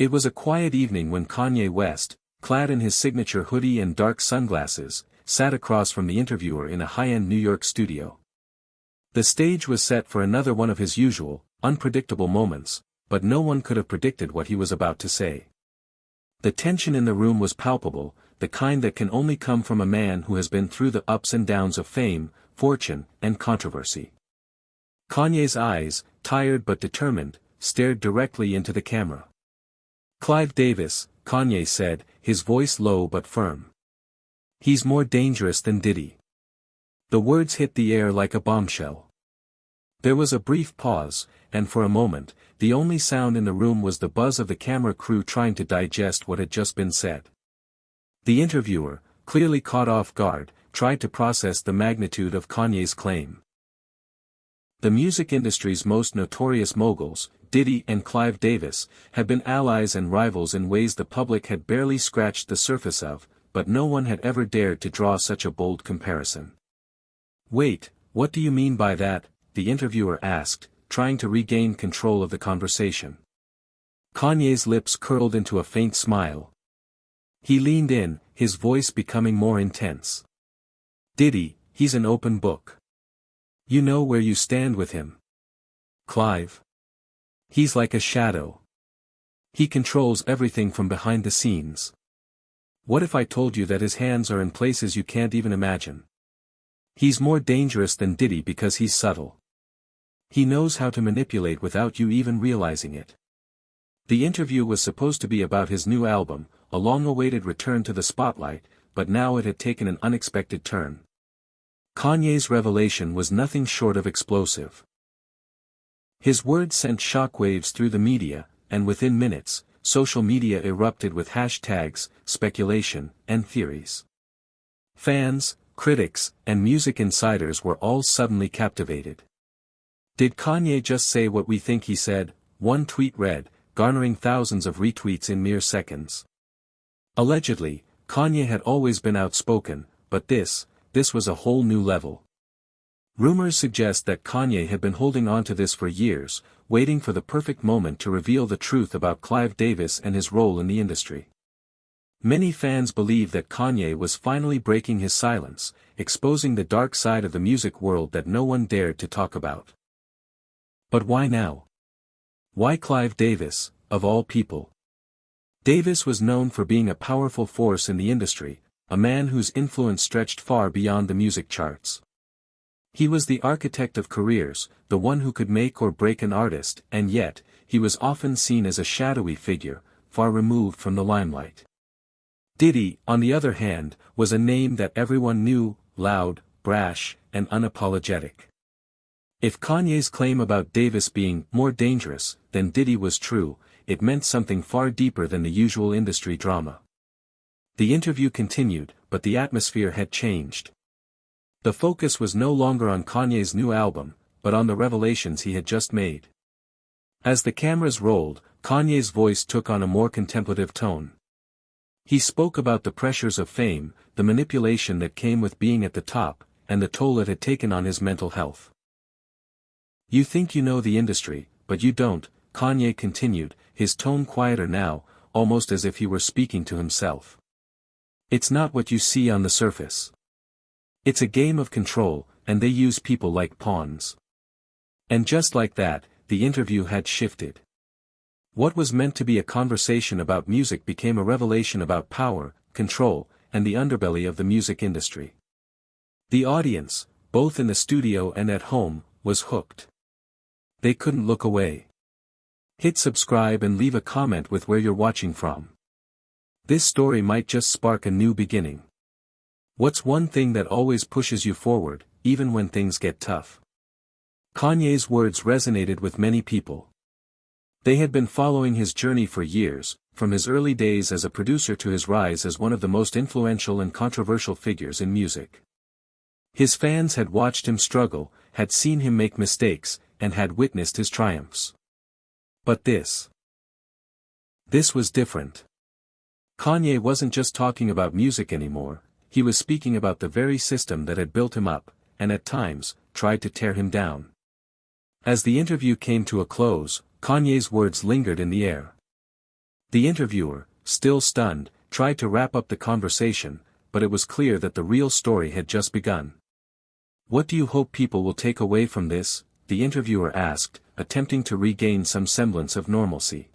It was a quiet evening when Kanye West, clad in his signature hoodie and dark sunglasses, sat across from the interviewer in a high-end New York studio. The stage was set for another one of his usual, unpredictable moments, but no one could have predicted what he was about to say. The tension in the room was palpable, the kind that can only come from a man who has been through the ups and downs of fame, fortune, and controversy. Kanye's eyes, tired but determined, stared directly into the camera. "Clive Davis," Kanye said, his voice low but firm. "He's more dangerous than Diddy." The words hit the air like a bombshell. There was a brief pause, and for a moment, the only sound in the room was the buzz of the camera crew trying to digest what had just been said. The interviewer, clearly caught off guard, tried to process the magnitude of Kanye's claim. The music industry's most notorious moguls, Diddy and Clive Davis, had been allies and rivals in ways the public had barely scratched the surface of, but no one had ever dared to draw such a bold comparison. "Wait, what do you mean by that?" the interviewer asked, trying to regain control of the conversation. Kanye's lips curled into a faint smile. He leaned in, his voice becoming more intense. "Diddy, he's an open book. You know where you stand with him. Clive? He's like a shadow. He controls everything from behind the scenes. What if I told you that his hands are in places you can't even imagine? He's more dangerous than Diddy because he's subtle. He knows how to manipulate without you even realizing it." The interview was supposed to be about his new album, a long-awaited return to the spotlight, but now it had taken an unexpected turn. Kanye's revelation was nothing short of explosive. His words sent shockwaves through the media, and within minutes, social media erupted with hashtags, speculation, and theories. Fans, critics, and music insiders were all suddenly captivated. "Did Kanye just say what we think he said?" one tweet read, garnering thousands of retweets in mere seconds. Allegedly, Kanye had always been outspoken, but this was a whole new level. Rumors suggest that Kanye had been holding on to this for years, waiting for the perfect moment to reveal the truth about Clive Davis and his role in the industry. Many fans believe that Kanye was finally breaking his silence, exposing the dark side of the music world that no one dared to talk about. But why now? Why Clive Davis, of all people? Davis was known for being a powerful force in the industry, a man whose influence stretched far beyond the music charts. He was the architect of careers, the one who could make or break an artist, and yet, he was often seen as a shadowy figure, far removed from the limelight. Diddy, on the other hand, was a name that everyone knew, loud, brash, and unapologetic. If Kanye's claim about Davis being more dangerous than Diddy was true, it meant something far deeper than the usual industry drama. The interview continued, but the atmosphere had changed. The focus was no longer on Kanye's new album, but on the revelations he had just made. As the cameras rolled, Kanye's voice took on a more contemplative tone. He spoke about the pressures of fame, the manipulation that came with being at the top, and the toll it had taken on his mental health. "You think you know the industry, but you don't," Kanye continued, his tone quieter now, almost as if he were speaking to himself. "It's not what you see on the surface. It's a game of control, and they use people like pawns." And just like that, the interview had shifted. What was meant to be a conversation about music became a revelation about power, control, and the underbelly of the music industry. The audience, both in the studio and at home, was hooked. They couldn't look away. Hit subscribe and leave a comment with where you're watching from. This story might just spark a new beginning. What's one thing that always pushes you forward, even when things get tough? Kanye's words resonated with many people. They had been following his journey for years, from his early days as a producer to his rise as one of the most influential and controversial figures in music. His fans had watched him struggle, had seen him make mistakes, and had witnessed his triumphs. But this was different. Kanye wasn't just talking about music anymore, he was speaking about the very system that had built him up, and at times, tried to tear him down. As the interview came to a close, Kanye's words lingered in the air. The interviewer, still stunned, tried to wrap up the conversation, but it was clear that the real story had just begun. "What do you hope people will take away from this?" the interviewer asked, attempting to regain some semblance of normalcy.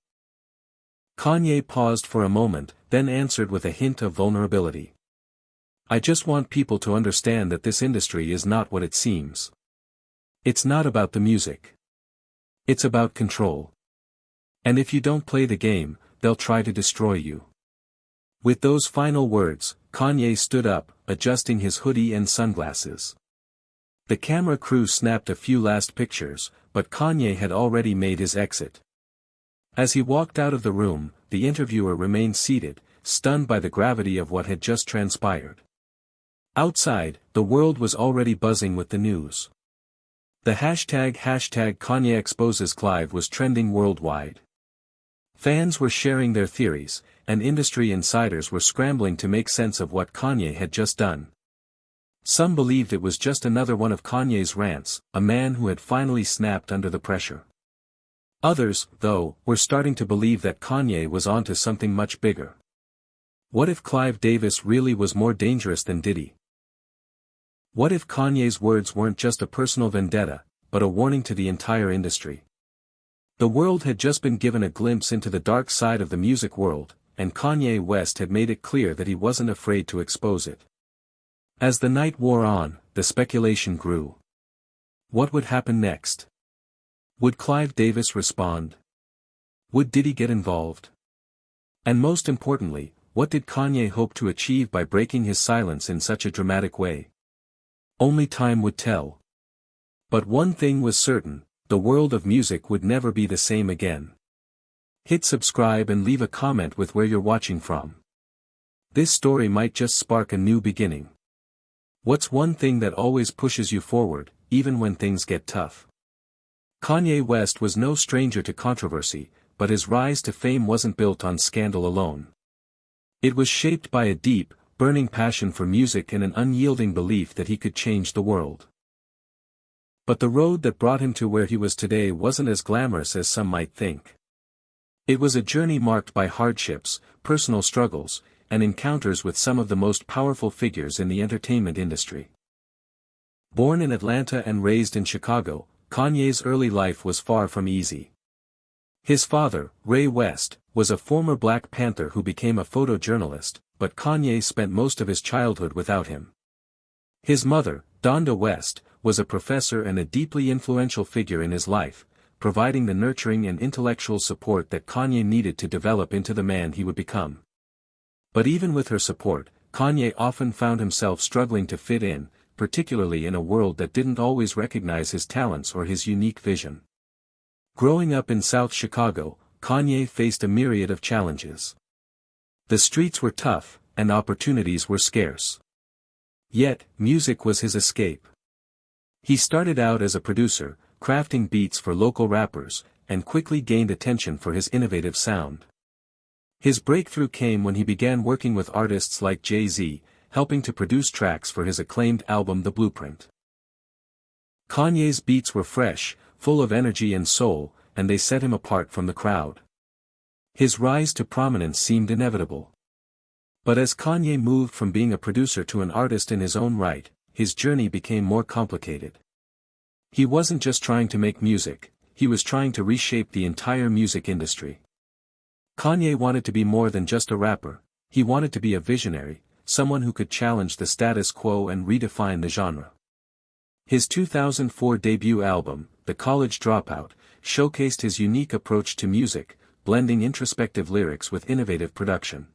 Kanye paused for a moment, then answered with a hint of vulnerability. "I just want people to understand that this industry is not what it seems. It's not about the music. It's about control. And if you don't play the game, they'll try to destroy you." With those final words, Kanye stood up, adjusting his hoodie and sunglasses. The camera crew snapped a few last pictures, but Kanye had already made his exit. As he walked out of the room, the interviewer remained seated, stunned by the gravity of what had just transpired. Outside, the world was already buzzing with the news. The hashtag Kanye exposes Clive was trending worldwide. Fans were sharing their theories, and industry insiders were scrambling to make sense of what Kanye had just done. Some believed it was just another one of Kanye's rants, a man who had finally snapped under the pressure. Others, though, were starting to believe that Kanye was onto something much bigger. What if Clive Davis really was more dangerous than Diddy? What if Kanye's words weren't just a personal vendetta, but a warning to the entire industry? The world had just been given a glimpse into the dark side of the music world, and Kanye West had made it clear that he wasn't afraid to expose it. As the night wore on, the speculation grew. What would happen next? Would Clive Davis respond? Would Diddy get involved? And most importantly, what did Kanye hope to achieve by breaking his silence in such a dramatic way? Only time would tell. But one thing was certain, the world of music would never be the same again. Hit subscribe and leave a comment with where you're watching from. This story might just spark a new beginning. What's one thing that always pushes you forward, even when things get tough? Kanye West was no stranger to controversy, but his rise to fame wasn't built on scandal alone. It was shaped by a deep, burning passion for music and an unyielding belief that he could change the world. But the road that brought him to where he was today wasn't as glamorous as some might think. It was a journey marked by hardships, personal struggles, and encounters with some of the most powerful figures in the entertainment industry. Born in Atlanta and raised in Chicago, Kanye's early life was far from easy. His father, Ray West, was a former Black Panther who became a photojournalist, but Kanye spent most of his childhood without him. His mother, Donda West, was a professor and a deeply influential figure in his life, providing the nurturing and intellectual support that Kanye needed to develop into the man he would become. But even with her support, Kanye often found himself struggling to fit in, particularly in a world that didn't always recognize his talents or his unique vision. Growing up in South Chicago, Kanye faced a myriad of challenges. The streets were tough, and opportunities were scarce. Yet, music was his escape. He started out as a producer, crafting beats for local rappers, and quickly gained attention for his innovative sound. His breakthrough came when he began working with artists like Jay-Z, helping to produce tracks for his acclaimed album The Blueprint. Kanye's beats were fresh, full of energy and soul, and they set him apart from the crowd. His rise to prominence seemed inevitable. But as Kanye moved from being a producer to an artist in his own right, his journey became more complicated. He wasn't just trying to make music, he was trying to reshape the entire music industry. Kanye wanted to be more than just a rapper, he wanted to be a visionary, someone who could challenge the status quo and redefine the genre. His 2004 debut album, The College Dropout, showcased his unique approach to music, blending introspective lyrics with innovative production.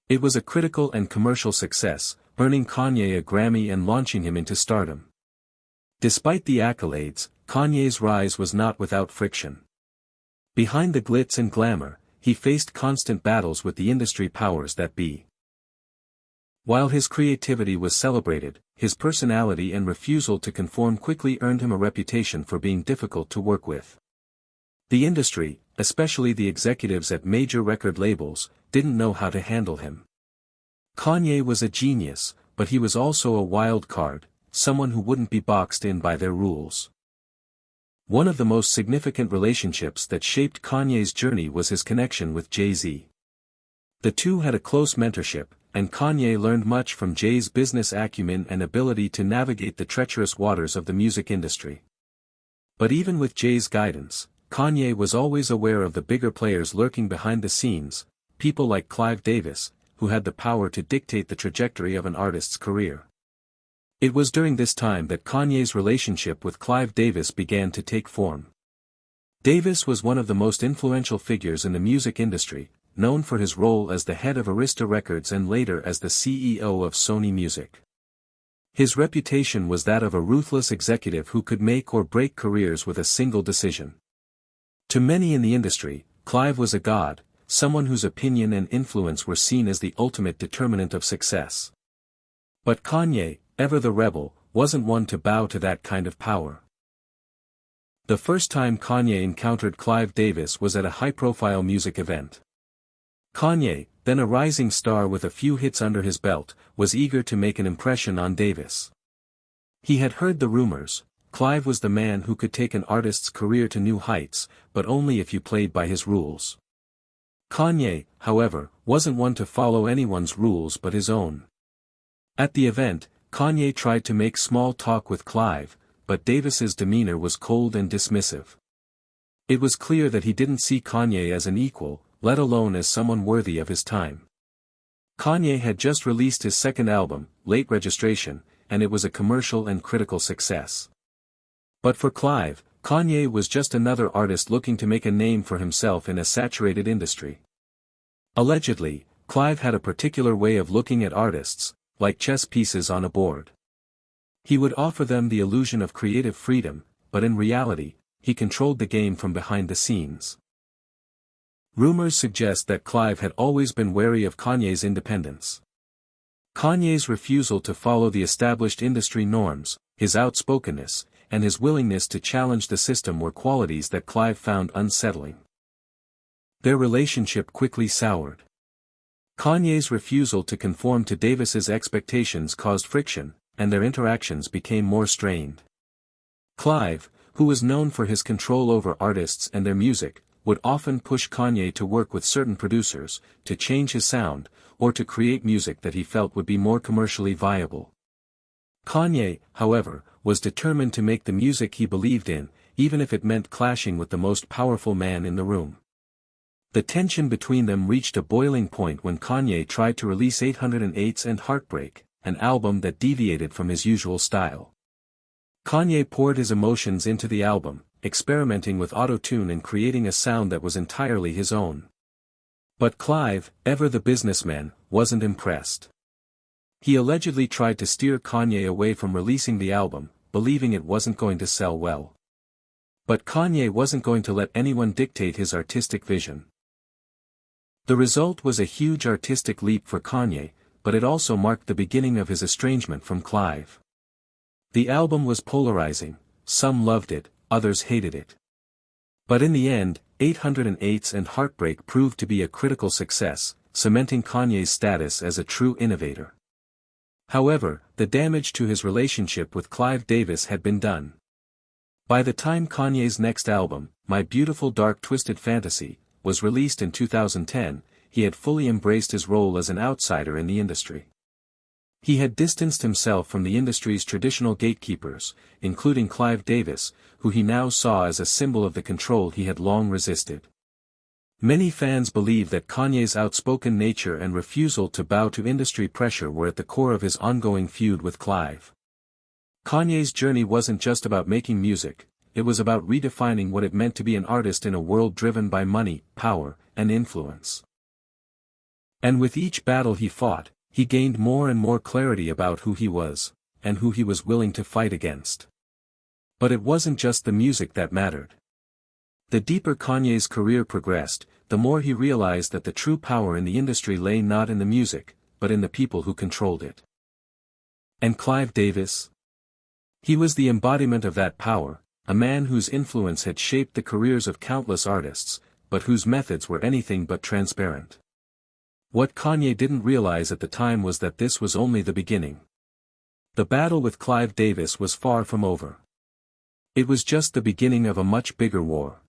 It was a critical and commercial success, earning Kanye a Grammy and launching him into stardom. Despite the accolades, Kanye's rise was not without friction. Behind the glitz and glamour, he faced constant battles with the industry powers that be. While his creativity was celebrated, his personality and refusal to conform quickly earned him a reputation for being difficult to work with. The industry, especially the executives at major record labels, didn't know how to handle him. Kanye was a genius, but he was also a wild card, someone who wouldn't be boxed in by their rules. One of the most significant relationships that shaped Kanye's journey was his connection with Jay-Z. The two had a close mentorship, and Kanye learned much from Jay's business acumen and ability to navigate the treacherous waters of the music industry. But even with Jay's guidance, Kanye was always aware of the bigger players lurking behind the scenes, people like Clive Davis, who had the power to dictate the trajectory of an artist's career. It was during this time that Kanye's relationship with Clive Davis began to take form. Davis was one of the most influential figures in the music industry, known for his role as the head of Arista Records and later as the CEO of Sony Music. His reputation was that of a ruthless executive who could make or break careers with a single decision. To many in the industry, Clive was a god, someone whose opinion and influence were seen as the ultimate determinant of success. But Kanye, ever the rebel, wasn't one to bow to that kind of power. The first time Kanye encountered Clive Davis was at a high-profile music event. Kanye, then a rising star with a few hits under his belt, was eager to make an impression on Davis. He had heard the rumors. Clive was the man who could take an artist's career to new heights, but only if you played by his rules. Kanye, however, wasn't one to follow anyone's rules but his own. At the event, Kanye tried to make small talk with Clive, but Davis's demeanor was cold and dismissive. It was clear that he didn't see Kanye as an equal, let alone as someone worthy of his time. Kanye had just released his second album, Late Registration, and it was a commercial and critical success. But for Clive, Kanye was just another artist looking to make a name for himself in a saturated industry. Allegedly, Clive had a particular way of looking at artists, like chess pieces on a board. He would offer them the illusion of creative freedom, but in reality, he controlled the game from behind the scenes. Rumors suggest that Clive had always been wary of Kanye's independence. Kanye's refusal to follow the established industry norms, his outspokenness, and his willingness to challenge the system were qualities that Clive found unsettling. Their relationship quickly soured. Kanye's refusal to conform to Davis's expectations caused friction, and their interactions became more strained. Clive, who was known for his control over artists and their music, would often push Kanye to work with certain producers, to change his sound, or to create music that he felt would be more commercially viable. Kanye, however, was determined to make the music he believed in, even if it meant clashing with the most powerful man in the room. The tension between them reached a boiling point when Kanye tried to release 808s and Heartbreak, an album that deviated from his usual style. Kanye poured his emotions into the album, experimenting with auto-tune and creating a sound that was entirely his own. But Clive, ever the businessman, wasn't impressed. He allegedly tried to steer Kanye away from releasing the album, believing it wasn't going to sell well. But Kanye wasn't going to let anyone dictate his artistic vision. The result was a huge artistic leap for Kanye, but it also marked the beginning of his estrangement from Clive. The album was polarizing, some loved it, others hated it. But in the end, 808s and Heartbreak proved to be a critical success, cementing Kanye's status as a true innovator. However, the damage to his relationship with Clive Davis had been done. By the time Kanye's next album, My Beautiful Dark Twisted Fantasy, was released in 2010, he had fully embraced his role as an outsider in the industry. He had distanced himself from the industry's traditional gatekeepers, including Clive Davis, who he now saw as a symbol of the control he had long resisted. Many fans believe that Kanye's outspoken nature and refusal to bow to industry pressure were at the core of his ongoing feud with Clive. Kanye's journey wasn't just about making music, it was about redefining what it meant to be an artist in a world driven by money, power, and influence. And with each battle he fought, he gained more and more clarity about who he was, and who he was willing to fight against. But it wasn't just the music that mattered. The deeper Kanye's career progressed, the more he realized that the true power in the industry lay not in the music, but in the people who controlled it. And Clive Davis? He was the embodiment of that power, a man whose influence had shaped the careers of countless artists, but whose methods were anything but transparent. What Kanye didn't realize at the time was that this was only the beginning. The battle with Clive Davis was far from over. It was just the beginning of a much bigger war.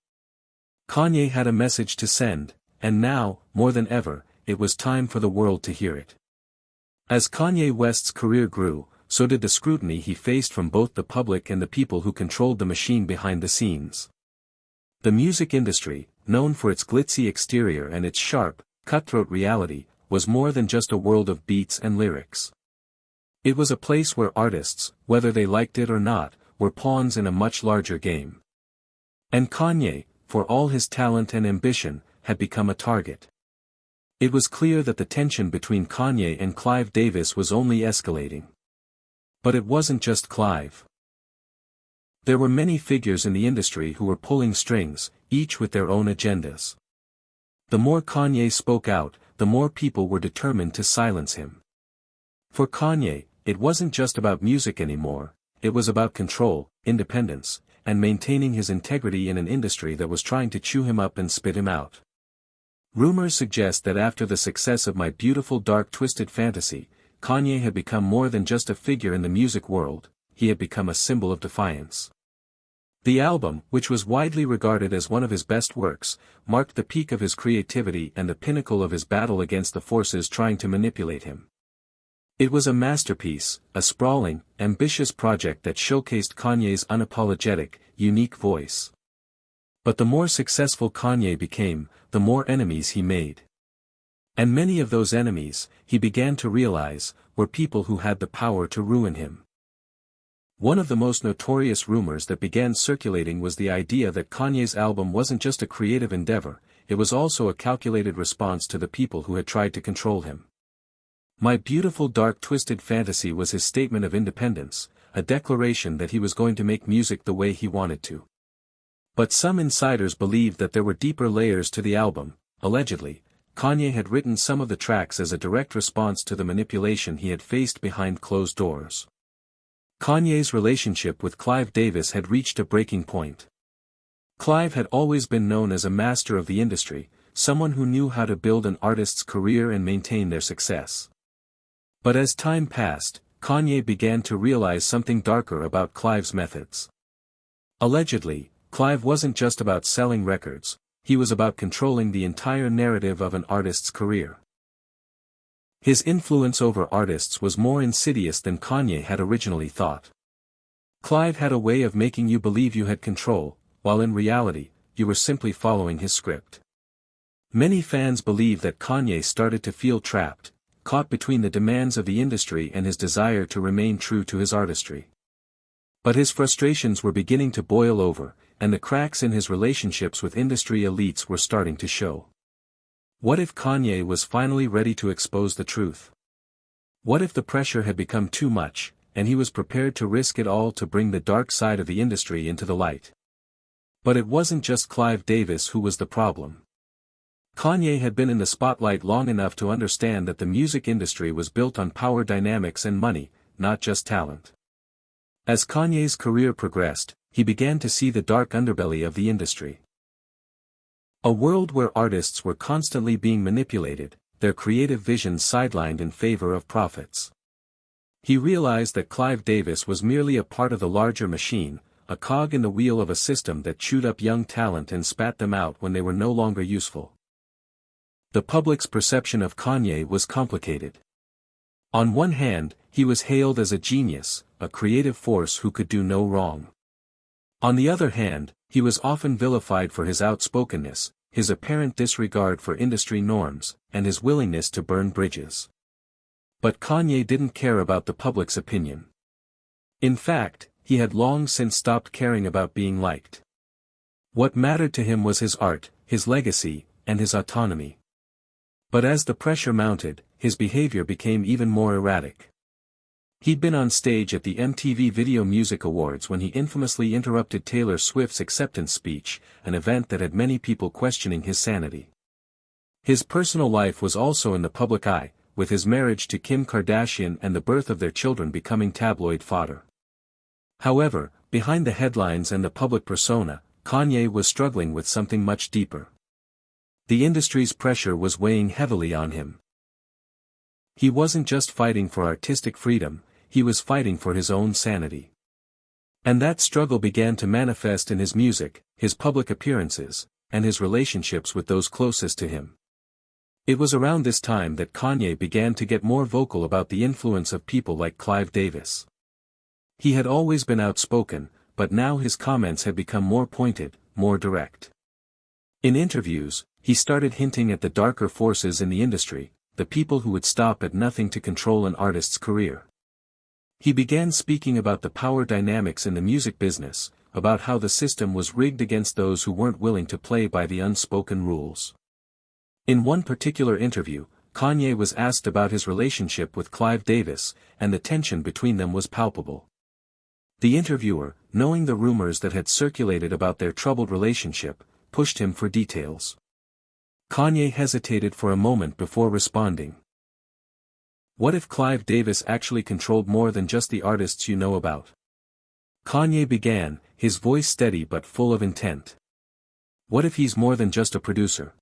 Kanye had a message to send, and now, more than ever, it was time for the world to hear it. As Kanye West's career grew, so did the scrutiny he faced from both the public and the people who controlled the machine behind the scenes. The music industry, known for its glitzy exterior and its sharp, cutthroat reality, was more than just a world of beats and lyrics. It was a place where artists, whether they liked it or not, were pawns in a much larger game. And Kanye, for all his talent and ambition, had become a target. It was clear that the tension between Kanye and Clive Davis was only escalating. But it wasn't just Clive. There were many figures in the industry who were pulling strings, each with their own agendas. The more Kanye spoke out, the more people were determined to silence him. For Kanye, it wasn't just about music anymore, it was about control, independence, and maintaining his integrity in an industry that was trying to chew him up and spit him out. Rumors suggest that after the success of My Beautiful Dark Twisted Fantasy, Kanye had become more than just a figure in the music world, he had become a symbol of defiance. The album, which was widely regarded as one of his best works, marked the peak of his creativity and the pinnacle of his battle against the forces trying to manipulate him. It was a masterpiece, a sprawling, ambitious project that showcased Kanye's unapologetic, unique voice. But the more successful Kanye became, the more enemies he made. And many of those enemies, he began to realize, were people who had the power to ruin him. One of the most notorious rumors that began circulating was the idea that Kanye's album wasn't just a creative endeavor, it was also a calculated response to the people who had tried to control him. My Beautiful Dark Twisted Fantasy was his statement of independence, a declaration that he was going to make music the way he wanted to. But some insiders believed that there were deeper layers to the album. Allegedly, Kanye had written some of the tracks as a direct response to the manipulation he had faced behind closed doors. Kanye's relationship with Clive Davis had reached a breaking point. Clive had always been known as a master of the industry, someone who knew how to build an artist's career and maintain their success. But as time passed, Kanye began to realize something darker about Clive's methods. Allegedly, Clive wasn't just about selling records, he was about controlling the entire narrative of an artist's career. His influence over artists was more insidious than Kanye had originally thought. Clive had a way of making you believe you had control, while in reality, you were simply following his script. Many fans believe that Kanye started to feel trapped, caught between the demands of the industry and his desire to remain true to his artistry. But his frustrations were beginning to boil over, and the cracks in his relationships with industry elites were starting to show. What if Kanye was finally ready to expose the truth? What if the pressure had become too much, and he was prepared to risk it all to bring the dark side of the industry into the light? But it wasn't just Clive Davis who was the problem. Kanye had been in the spotlight long enough to understand that the music industry was built on power dynamics and money, not just talent. As Kanye's career progressed, he began to see the dark underbelly of the industry. A world where artists were constantly being manipulated, their creative visions sidelined in favor of profits. He realized that Clive Davis was merely a part of the larger machine, a cog in the wheel of a system that chewed up young talent and spat them out when they were no longer useful. The public's perception of Kanye was complicated. On one hand, he was hailed as a genius, a creative force who could do no wrong. On the other hand, he was often vilified for his outspokenness, his apparent disregard for industry norms, and his willingness to burn bridges. But Kanye didn't care about the public's opinion. In fact, he had long since stopped caring about being liked. What mattered to him was his art, his legacy, and his autonomy. But as the pressure mounted, his behavior became even more erratic. He'd been on stage at the MTV Video Music Awards when he infamously interrupted Taylor Swift's acceptance speech, an event that had many people questioning his sanity. His personal life was also in the public eye, with his marriage to Kim Kardashian and the birth of their children becoming tabloid fodder. However, behind the headlines and the public persona, Kanye was struggling with something much deeper. The industry's pressure was weighing heavily on him. He wasn't just fighting for artistic freedom, he was fighting for his own sanity. And that struggle began to manifest in his music, his public appearances, and his relationships with those closest to him. It was around this time that Kanye began to get more vocal about the influence of people like Clive Davis. He had always been outspoken, but now his comments had become more pointed, more direct. In interviews, he started hinting at the darker forces in the industry, the people who would stop at nothing to control an artist's career. He began speaking about the power dynamics in the music business, about how the system was rigged against those who weren't willing to play by the unspoken rules. In one particular interview, Kanye was asked about his relationship with Clive Davis, and the tension between them was palpable. The interviewer, knowing the rumors that had circulated about their troubled relationship, pushed him for details. Kanye hesitated for a moment before responding. What if Clive Davis actually controlled more than just the artists you know about? Kanye began, his voice steady but full of intent. What if he's more than just a producer?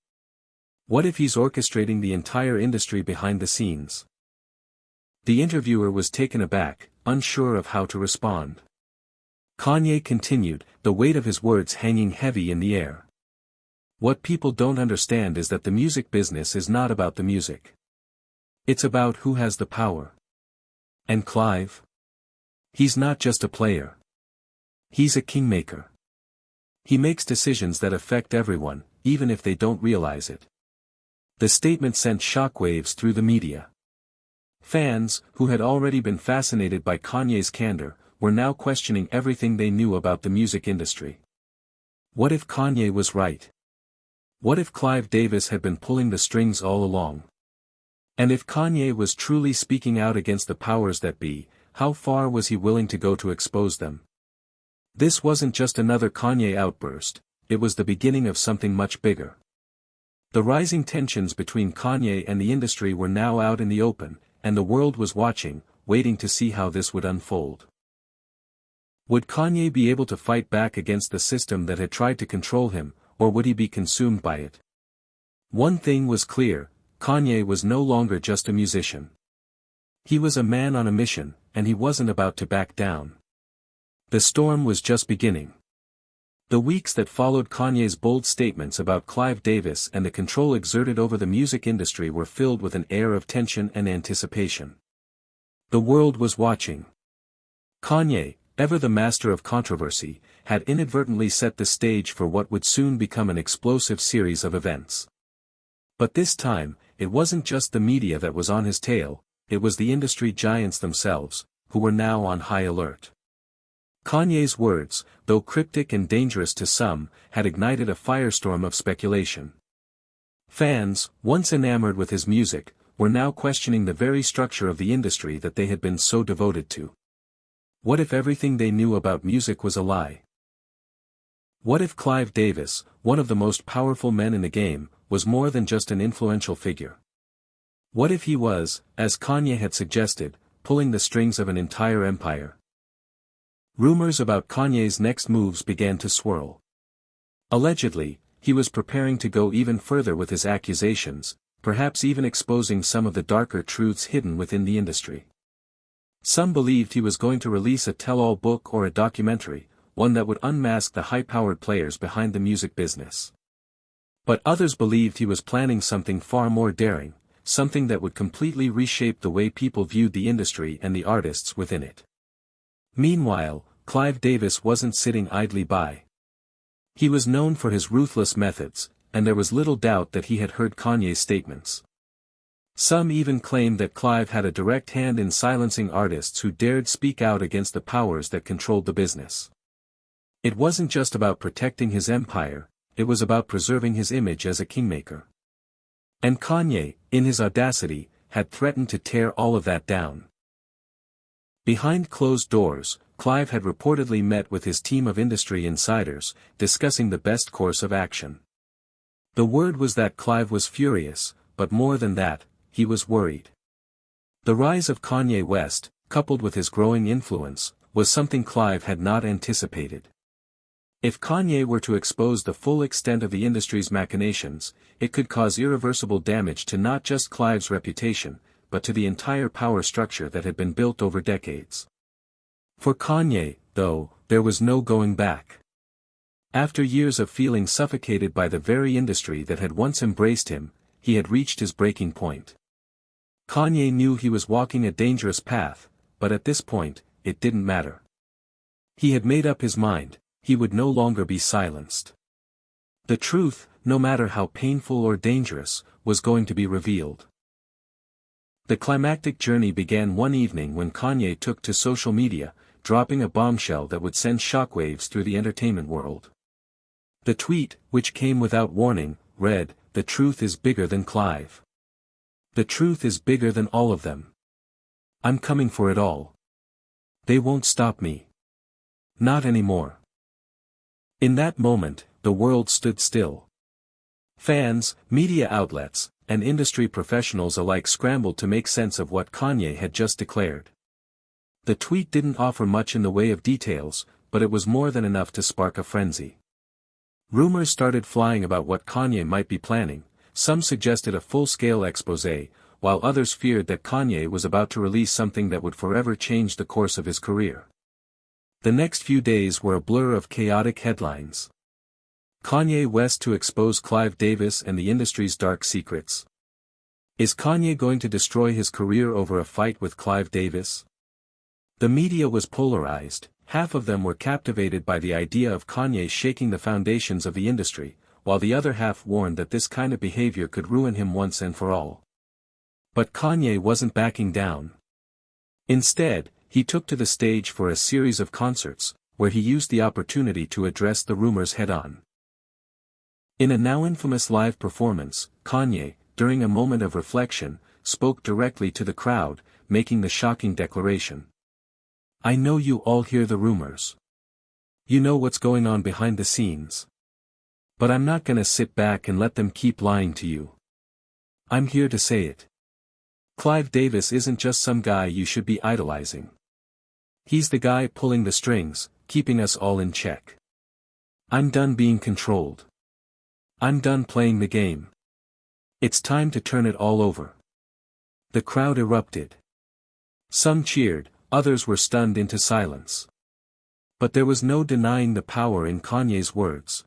What if he's orchestrating the entire industry behind the scenes? The interviewer was taken aback, unsure of how to respond. Kanye continued, the weight of his words hanging heavy in the air. What people don't understand is that the music business is not about the music. It's about who has the power. And Clive? He's not just a player. He's a kingmaker. He makes decisions that affect everyone, even if they don't realize it. The statement sent shockwaves through the media. Fans, who had already been fascinated by Kanye's candor, were now questioning everything they knew about the music industry. What if Kanye was right? What if Clive Davis had been pulling the strings all along? And if Kanye was truly speaking out against the powers that be, how far was he willing to go to expose them? This wasn't just another Kanye outburst, it was the beginning of something much bigger. The rising tensions between Kanye and the industry were now out in the open, and the world was watching, waiting to see how this would unfold. Would Kanye be able to fight back against the system that had tried to control him, or would he be consumed by it? One thing was clear, Kanye was no longer just a musician. He was a man on a mission, and he wasn't about to back down. The storm was just beginning. The weeks that followed Kanye's bold statements about Clive Davis and the control exerted over the music industry were filled with an air of tension and anticipation. The world was watching. Kanye, ever the master of controversy, had inadvertently set the stage for what would soon become an explosive series of events. But this time, it wasn't just the media that was on his tail, it was the industry giants themselves, who were now on high alert. Kanye's words, though cryptic and dangerous to some, had ignited a firestorm of speculation. Fans, once enamored with his music, were now questioning the very structure of the industry that they had been so devoted to. What if everything they knew about music was a lie? What if Clive Davis, one of the most powerful men in the game, was more than just an influential figure? What if he was, as Kanye had suggested, pulling the strings of an entire empire? Rumors about Kanye's next moves began to swirl. Allegedly, he was preparing to go even further with his accusations, perhaps even exposing some of the darker truths hidden within the industry. Some believed he was going to release a tell-all book or a documentary, one that would unmask the high-powered players behind the music business. But others believed he was planning something far more daring, something that would completely reshape the way people viewed the industry and the artists within it. Meanwhile, Clive Davis wasn't sitting idly by. He was known for his ruthless methods, and there was little doubt that he had heard Kanye's statements. Some even claimed that Clive had a direct hand in silencing artists who dared speak out against the powers that controlled the business. It wasn't just about protecting his empire, it was about preserving his image as a kingmaker. And Kanye, in his audacity, had threatened to tear all of that down. Behind closed doors, Clive had reportedly met with his team of industry insiders, discussing the best course of action. The word was that Clive was furious, but more than that, he was worried. The rise of Kanye West, coupled with his growing influence, was something Clive had not anticipated. If Kanye were to expose the full extent of the industry's machinations, it could cause irreversible damage to not just Clive's reputation, but to the entire power structure that had been built over decades. For Kanye, though, there was no going back. After years of feeling suffocated by the very industry that had once embraced him, he had reached his breaking point. Kanye knew he was walking a dangerous path, but at this point, it didn't matter. He had made up his mind, he would no longer be silenced. The truth, no matter how painful or dangerous, was going to be revealed. The climactic journey began one evening when Kanye took to social media, dropping a bombshell that would send shockwaves through the entertainment world. The tweet, which came without warning, read, "The truth is bigger than Clive. The truth is bigger than all of them. I'm coming for it all. They won't stop me. Not anymore." In that moment, the world stood still. Fans, media outlets, and industry professionals alike scrambled to make sense of what Kanye had just declared. The tweet didn't offer much in the way of details, but it was more than enough to spark a frenzy. Rumors started flying about what Kanye might be planning. Some suggested a full-scale exposé, while others feared that Kanye was about to release something that would forever change the course of his career. The next few days were a blur of chaotic headlines. Kanye West to expose Clive Davis and the industry's dark secrets. Is Kanye going to destroy his career over a fight with Clive Davis? The media was polarized. Half of them were captivated by the idea of Kanye shaking the foundations of the industry, while the other half warned that this kind of behavior could ruin him once and for all. But Kanye wasn't backing down. Instead, he took to the stage for a series of concerts, where he used the opportunity to address the rumors head-on. In a now infamous live performance, Kanye, during a moment of reflection, spoke directly to the crowd, making the shocking declaration. "I know you all hear the rumors. You know what's going on behind the scenes. But I'm not gonna sit back and let them keep lying to you. I'm here to say it. Clive Davis isn't just some guy you should be idolizing. He's the guy pulling the strings, keeping us all in check. I'm done being controlled. I'm done playing the game. It's time to turn it all over." The crowd erupted. Some cheered, others were stunned into silence. But there was no denying the power in Kanye's words.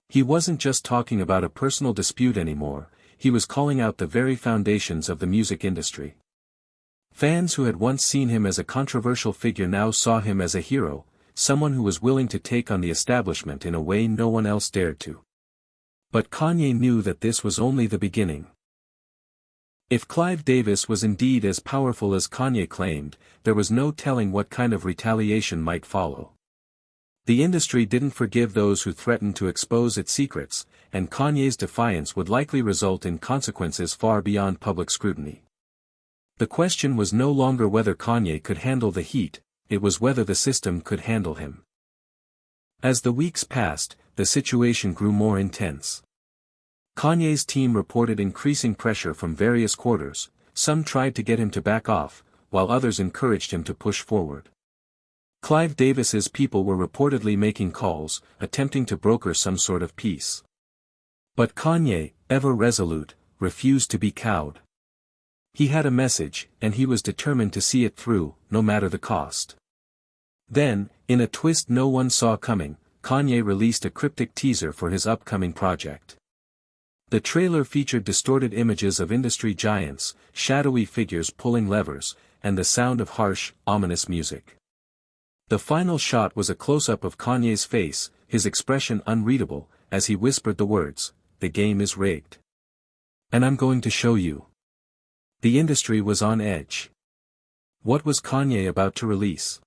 He wasn't just talking about a personal dispute anymore, he was calling out the very foundations of the music industry. Fans who had once seen him as a controversial figure now saw him as a hero, someone who was willing to take on the establishment in a way no one else dared to. But Kanye knew that this was only the beginning. If Clive Davis was indeed as powerful as Kanye claimed, there was no telling what kind of retaliation might follow. The industry didn't forgive those who threatened to expose its secrets, and Kanye's defiance would likely result in consequences far beyond public scrutiny. The question was no longer whether Kanye could handle the heat, it was whether the system could handle him. As the weeks passed, the situation grew more intense. Kanye's team reported increasing pressure from various quarters. Some tried to get him to back off, while others encouraged him to push forward. Clive Davis's people were reportedly making calls, attempting to broker some sort of peace. But Kanye, ever resolute, refused to be cowed. He had a message, and he was determined to see it through, no matter the cost. Then, in a twist no one saw coming, Kanye released a cryptic teaser for his upcoming project. The trailer featured distorted images of industry giants, shadowy figures pulling levers, and the sound of harsh, ominous music. The final shot was a close-up of Kanye's face, his expression unreadable, as he whispered the words, "The game is rigged. And I'm going to show you." The industry was on edge. What was Kanye about to release?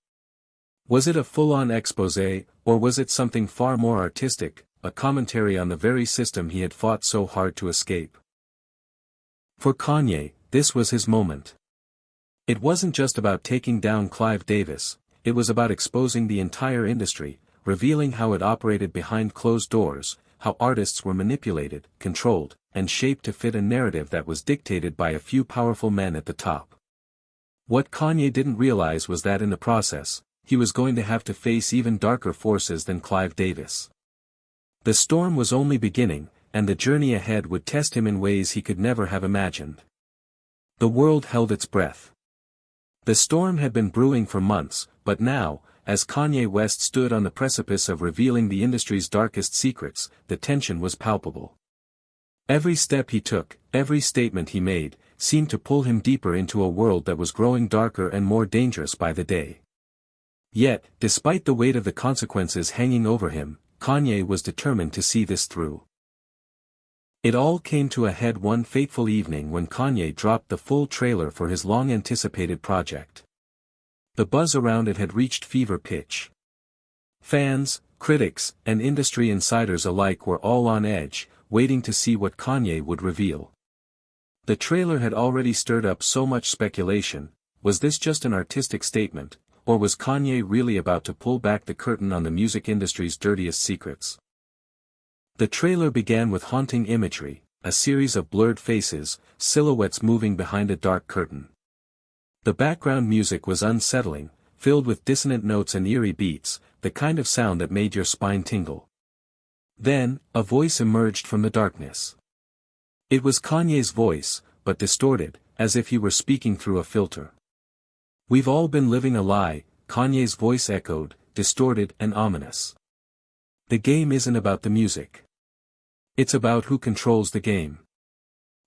Was it a full-on exposé, or was it something far more artistic, a commentary on the very system he had fought so hard to escape? For Kanye, this was his moment. It wasn't just about taking down Clive Davis, it was about exposing the entire industry, revealing how it operated behind closed doors, how artists were manipulated, controlled, and shaped to fit a narrative that was dictated by a few powerful men at the top. What Kanye didn't realize was that in the process, he was going to have to face even darker forces than Clive Davis. The storm was only beginning, and the journey ahead would test him in ways he could never have imagined. The world held its breath. The storm had been brewing for months, but now, as Kanye West stood on the precipice of revealing the industry's darkest secrets, the tension was palpable. Every step he took, every statement he made, seemed to pull him deeper into a world that was growing darker and more dangerous by the day. Yet, despite the weight of the consequences hanging over him, Kanye was determined to see this through. It all came to a head one fateful evening when Kanye dropped the full trailer for his long-anticipated project. The buzz around it had reached fever pitch. Fans, critics, and industry insiders alike were all on edge, waiting to see what Kanye would reveal. The trailer had already stirred up so much speculation. Was this just an artistic statement, or was Kanye really about to pull back the curtain on the music industry's dirtiest secrets? The trailer began with haunting imagery, a series of blurred faces, silhouettes moving behind a dark curtain. The background music was unsettling, filled with dissonant notes and eerie beats, the kind of sound that made your spine tingle. Then, a voice emerged from the darkness. It was Kanye's voice, but distorted, as if he were speaking through a filter. "We've all been living a lie," Kanye's voice echoed, distorted and ominous. "The game isn't about the music. It's about who controls the game.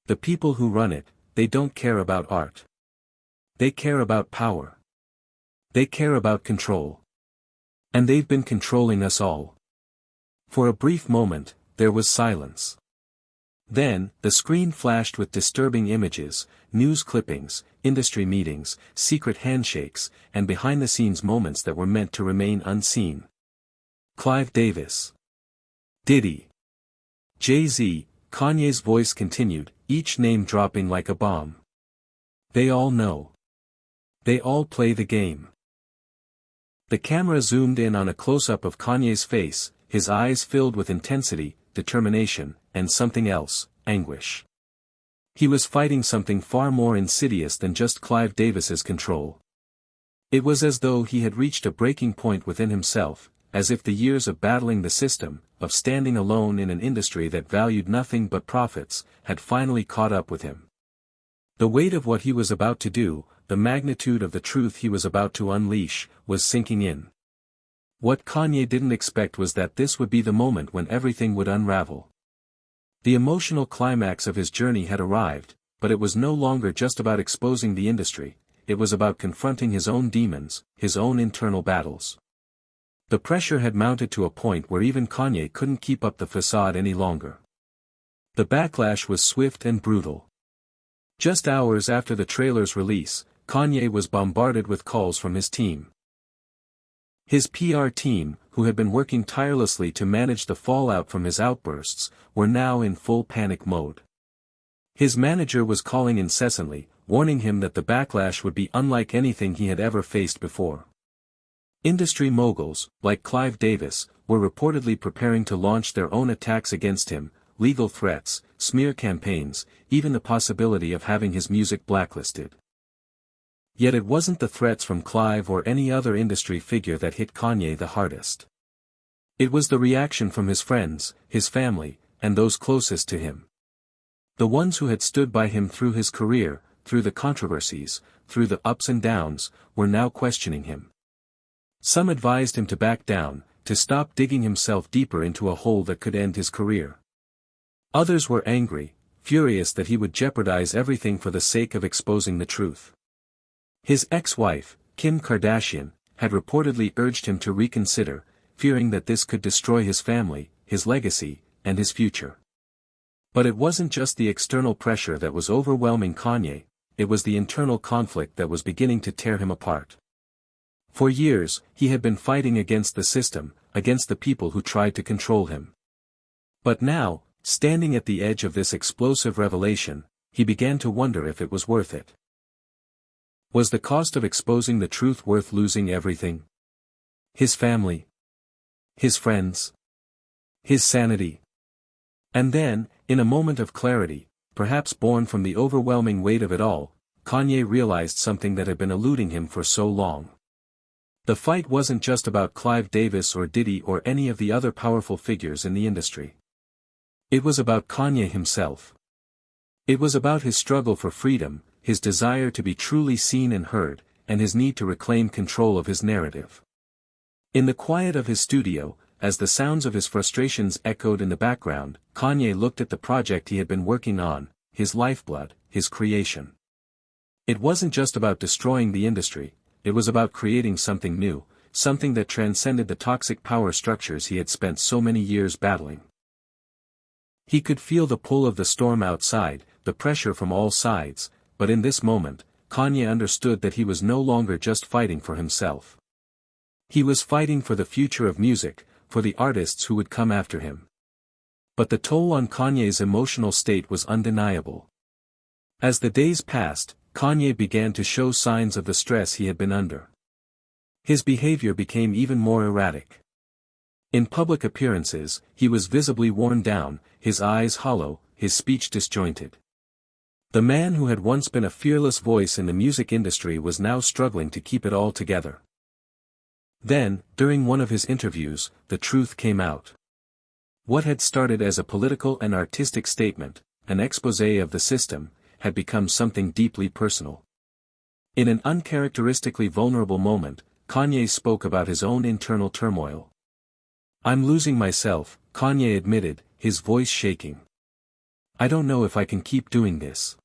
The people who run it, they don't care about art. They care about power. They care about control. And they've been controlling us all." For a brief moment, there was silence. Then, the screen flashed with disturbing images, news clippings, industry meetings, secret handshakes, and behind-the-scenes moments that were meant to remain unseen. Clive Davis. Diddy. Jay-Z, Kanye's voice continued, each name dropping like a bomb. They all know. They all play the game. The camera zoomed in on a close-up of Kanye's face, his eyes filled with intensity, determination, and something else, anguish. He was fighting something far more insidious than just Clive Davis's control. It was as though he had reached a breaking point within himself, as if the years of battling the system, of standing alone in an industry that valued nothing but profits, had finally caught up with him. The weight of what he was about to do, the magnitude of the truth he was about to unleash, was sinking in. What Kanye didn't expect was that this would be the moment when everything would unravel. The emotional climax of his journey had arrived, but it was no longer just about exposing the industry, it was about confronting his own demons, his own internal battles. The pressure had mounted to a point where even Kanye couldn't keep up the facade any longer. The backlash was swift and brutal. Just hours after the trailer's release, Kanye was bombarded with calls from his team. His PR team, who had been working tirelessly to manage the fallout from his outbursts, were now in full panic mode. His manager was calling incessantly, warning him that the backlash would be unlike anything he had ever faced before. Industry moguls, like Clive Davis, were reportedly preparing to launch their own attacks against him, legal threats, smear campaigns, even the possibility of having his music blacklisted. Yet it wasn't the threats from Clive or any other industry figure that hit Kanye the hardest. It was the reaction from his friends, his family, and those closest to him. The ones who had stood by him through his career, through the controversies, through the ups and downs, were now questioning him. Some advised him to back down, to stop digging himself deeper into a hole that could end his career. Others were angry, furious that he would jeopardize everything for the sake of exposing the truth. His ex-wife, Kim Kardashian, had reportedly urged him to reconsider, fearing that this could destroy his family, his legacy, and his future. But it wasn't just the external pressure that was overwhelming Kanye, it was the internal conflict that was beginning to tear him apart. For years, he had been fighting against the system, against the people who tried to control him. But now, standing at the edge of this explosive revelation, he began to wonder if it was worth it. Was the cost of exposing the truth worth losing everything? His family? His friends? His sanity? And then, in a moment of clarity, perhaps born from the overwhelming weight of it all, Kanye realized something that had been eluding him for so long. The fight wasn't just about Clive Davis or Diddy or any of the other powerful figures in the industry. It was about Kanye himself. It was about his struggle for freedom, his desire to be truly seen and heard, and his need to reclaim control of his narrative. In the quiet of his studio, as the sounds of his frustrations echoed in the background, Kanye looked at the project he had been working on, his lifeblood, his creation. It wasn't just about destroying the industry, it was about creating something new, something that transcended the toxic power structures he had spent so many years battling. He could feel the pull of the storm outside, the pressure from all sides, but in this moment, Kanye understood that he was no longer just fighting for himself. He was fighting for the future of music, for the artists who would come after him. But the toll on Kanye's emotional state was undeniable. As the days passed, Kanye began to show signs of the stress he had been under. His behavior became even more erratic. In public appearances, he was visibly worn down, his eyes hollow, his speech disjointed. The man who had once been a fearless voice in the music industry was now struggling to keep it all together. Then, during one of his interviews, the truth came out. What had started as a political and artistic statement, an exposé of the system, had become something deeply personal. In an uncharacteristically vulnerable moment, Kanye spoke about his own internal turmoil. "I'm losing myself," Kanye admitted, his voice shaking. "I don't know if I can keep doing this.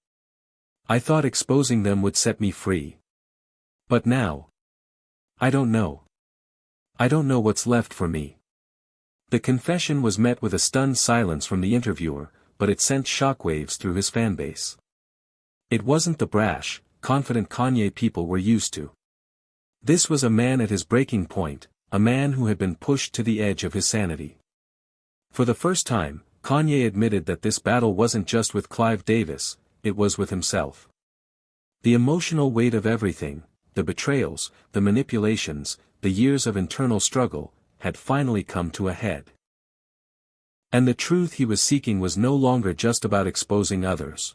I thought exposing them would set me free. But now, I don't know. I don't know what's left for me." The confession was met with a stunned silence from the interviewer, but it sent shockwaves through his fanbase. It wasn't the brash, confident Kanye people were used to. This was a man at his breaking point, a man who had been pushed to the edge of his sanity. For the first time, Kanye admitted that this battle wasn't just with Clive Davis, it was with himself. The emotional weight of everything, the betrayals, the manipulations, the years of internal struggle, had finally come to a head. And the truth he was seeking was no longer just about exposing others.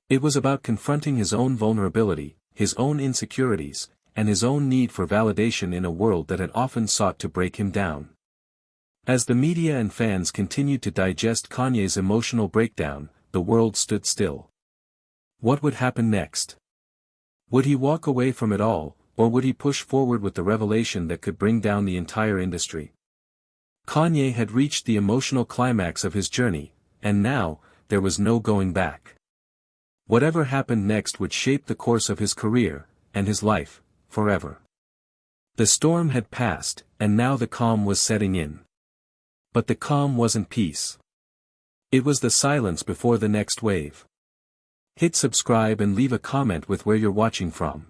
It was about confronting his own vulnerability, his own insecurities, and his own need for validation in a world that had often sought to break him down. As the media and fans continued to digest Kanye's emotional breakdown, the world stood still. What would happen next? Would he walk away from it all, or would he push forward with the revelation that could bring down the entire industry? Kanye had reached the emotional climax of his journey, and now, there was no going back. Whatever happened next would shape the course of his career, and his life, forever. The storm had passed, and now the calm was setting in. But the calm wasn't peace. It was the silence before the next wave. Hit subscribe and leave a comment with where you're watching from.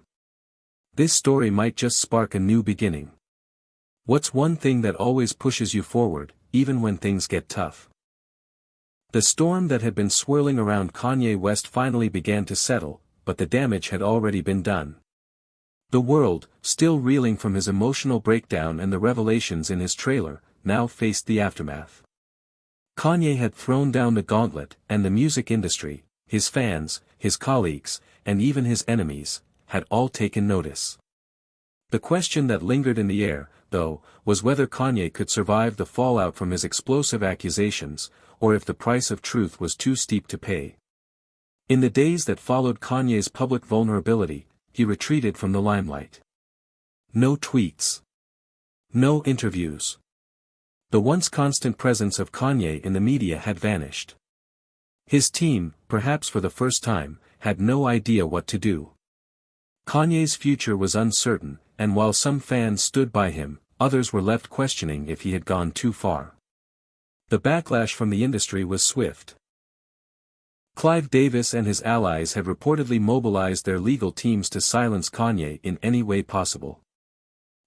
This story might just spark a new beginning. What's one thing that always pushes you forward, even when things get tough? The storm that had been swirling around Kanye West finally began to settle, but the damage had already been done. The world, still reeling from his emotional breakdown and the revelations in his trailer, now faced the aftermath. Kanye had thrown down the gauntlet, and the music industry, his fans, his colleagues, and even his enemies, had all taken notice. The question that lingered in the air, though, was whether Kanye could survive the fallout from his explosive accusations, or if the price of truth was too steep to pay. In the days that followed Kanye's public vulnerability, he retreated from the limelight. No tweets. No interviews. The once constant presence of Kanye in the media had vanished. His team, perhaps for the first time, had no idea what to do. Kanye's future was uncertain, and while some fans stood by him, others were left questioning if he had gone too far. The backlash from the industry was swift. Clive Davis and his allies had reportedly mobilized their legal teams to silence Kanye in any way possible.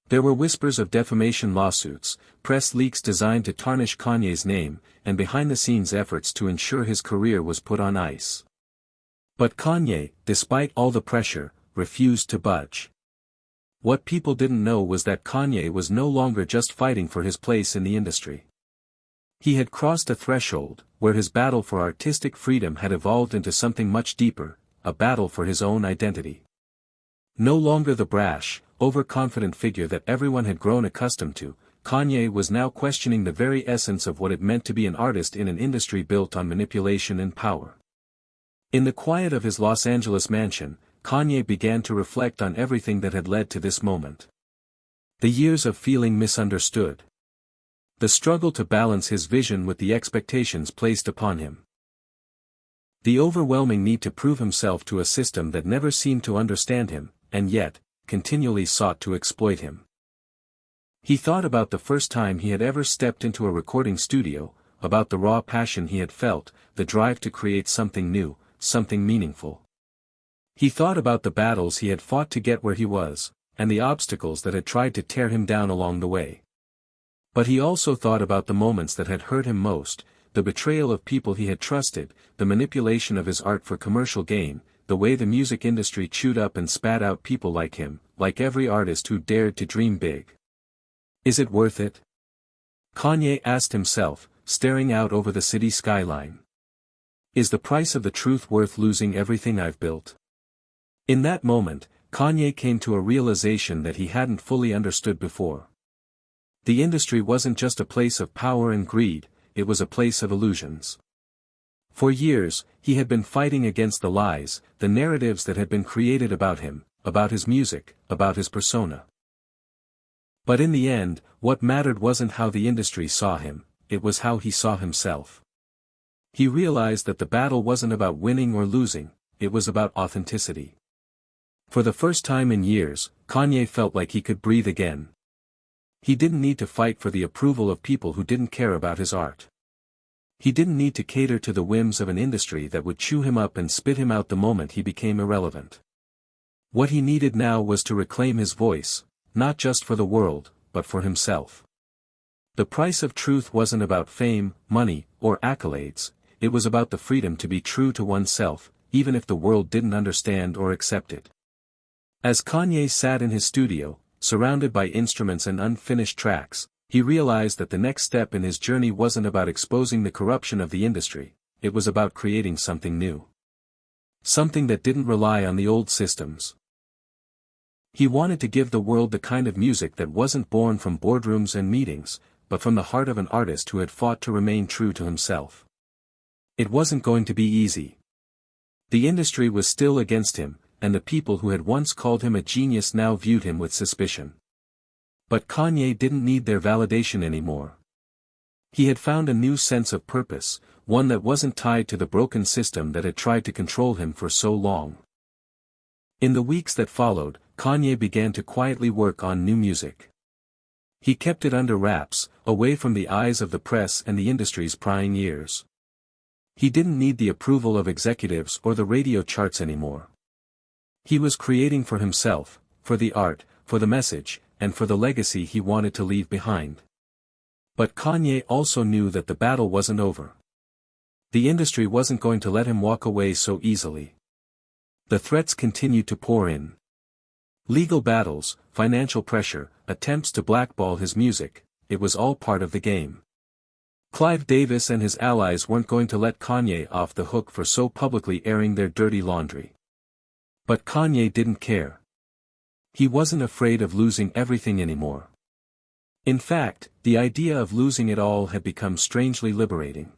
There were whispers of defamation lawsuits, press leaks designed to tarnish Kanye's name, and behind-the-scenes efforts to ensure his career was put on ice. But Kanye, despite all the pressure, refused to budge. What people didn't know was that Kanye was no longer just fighting for his place in the industry. He had crossed a threshold, where his battle for artistic freedom had evolved into something much deeper, a battle for his own identity. No longer the brash, overconfident figure that everyone had grown accustomed to, Kanye was now questioning the very essence of what it meant to be an artist in an industry built on manipulation and power. In the quiet of his Los Angeles mansion, Kanye began to reflect on everything that had led to this moment. The years of feeling misunderstood. The struggle to balance his vision with the expectations placed upon him. The overwhelming need to prove himself to a system that never seemed to understand him, and yet, continually sought to exploit him. He thought about the first time he had ever stepped into a recording studio, about the raw passion he had felt, the drive to create something new, something meaningful. He thought about the battles he had fought to get where he was, and the obstacles that had tried to tear him down along the way. But he also thought about the moments that had hurt him most, the betrayal of people he had trusted, the manipulation of his art for commercial gain, the way the music industry chewed up and spat out people like him, like every artist who dared to dream big. Is it worth it? Kanye asked himself, staring out over the city skyline. Is the price of the truth worth losing everything I've built? In that moment, Kanye came to a realization that he hadn't fully understood before. The industry wasn't just a place of power and greed, it was a place of illusions. For years, he had been fighting against the lies, the narratives that had been created about him, about his music, about his persona. But in the end, what mattered wasn't how the industry saw him, it was how he saw himself. He realized that the battle wasn't about winning or losing, it was about authenticity. For the first time in years, Kanye felt like he could breathe again. He didn't need to fight for the approval of people who didn't care about his art. He didn't need to cater to the whims of an industry that would chew him up and spit him out the moment he became irrelevant. What he needed now was to reclaim his voice, not just for the world, but for himself. The price of truth wasn't about fame, money, or accolades, it was about the freedom to be true to oneself, even if the world didn't understand or accept it. As Kanye sat in his studio, surrounded by instruments and unfinished tracks, he realized that the next step in his journey wasn't about exposing the corruption of the industry, it was about creating something new. Something that didn't rely on the old systems. He wanted to give the world the kind of music that wasn't born from boardrooms and meetings, but from the heart of an artist who had fought to remain true to himself. It wasn't going to be easy. The industry was still against him, and the people who had once called him a genius now viewed him with suspicion. But Kanye didn't need their validation anymore. He had found a new sense of purpose, one that wasn't tied to the broken system that had tried to control him for so long. In the weeks that followed, Kanye began to quietly work on new music. He kept it under wraps, away from the eyes of the press and the industry's prying ears. He didn't need the approval of executives or the radio charts anymore. He was creating for himself, for the art, for the message, and for the legacy he wanted to leave behind. But Kanye also knew that the battle wasn't over. The industry wasn't going to let him walk away so easily. The threats continued to pour in. Legal battles, financial pressure, attempts to blackball his music, it was all part of the game. Clive Davis and his allies weren't going to let Kanye off the hook for so publicly airing their dirty laundry. But Kanye didn't care. He wasn't afraid of losing everything anymore. In fact, the idea of losing it all had become strangely liberating.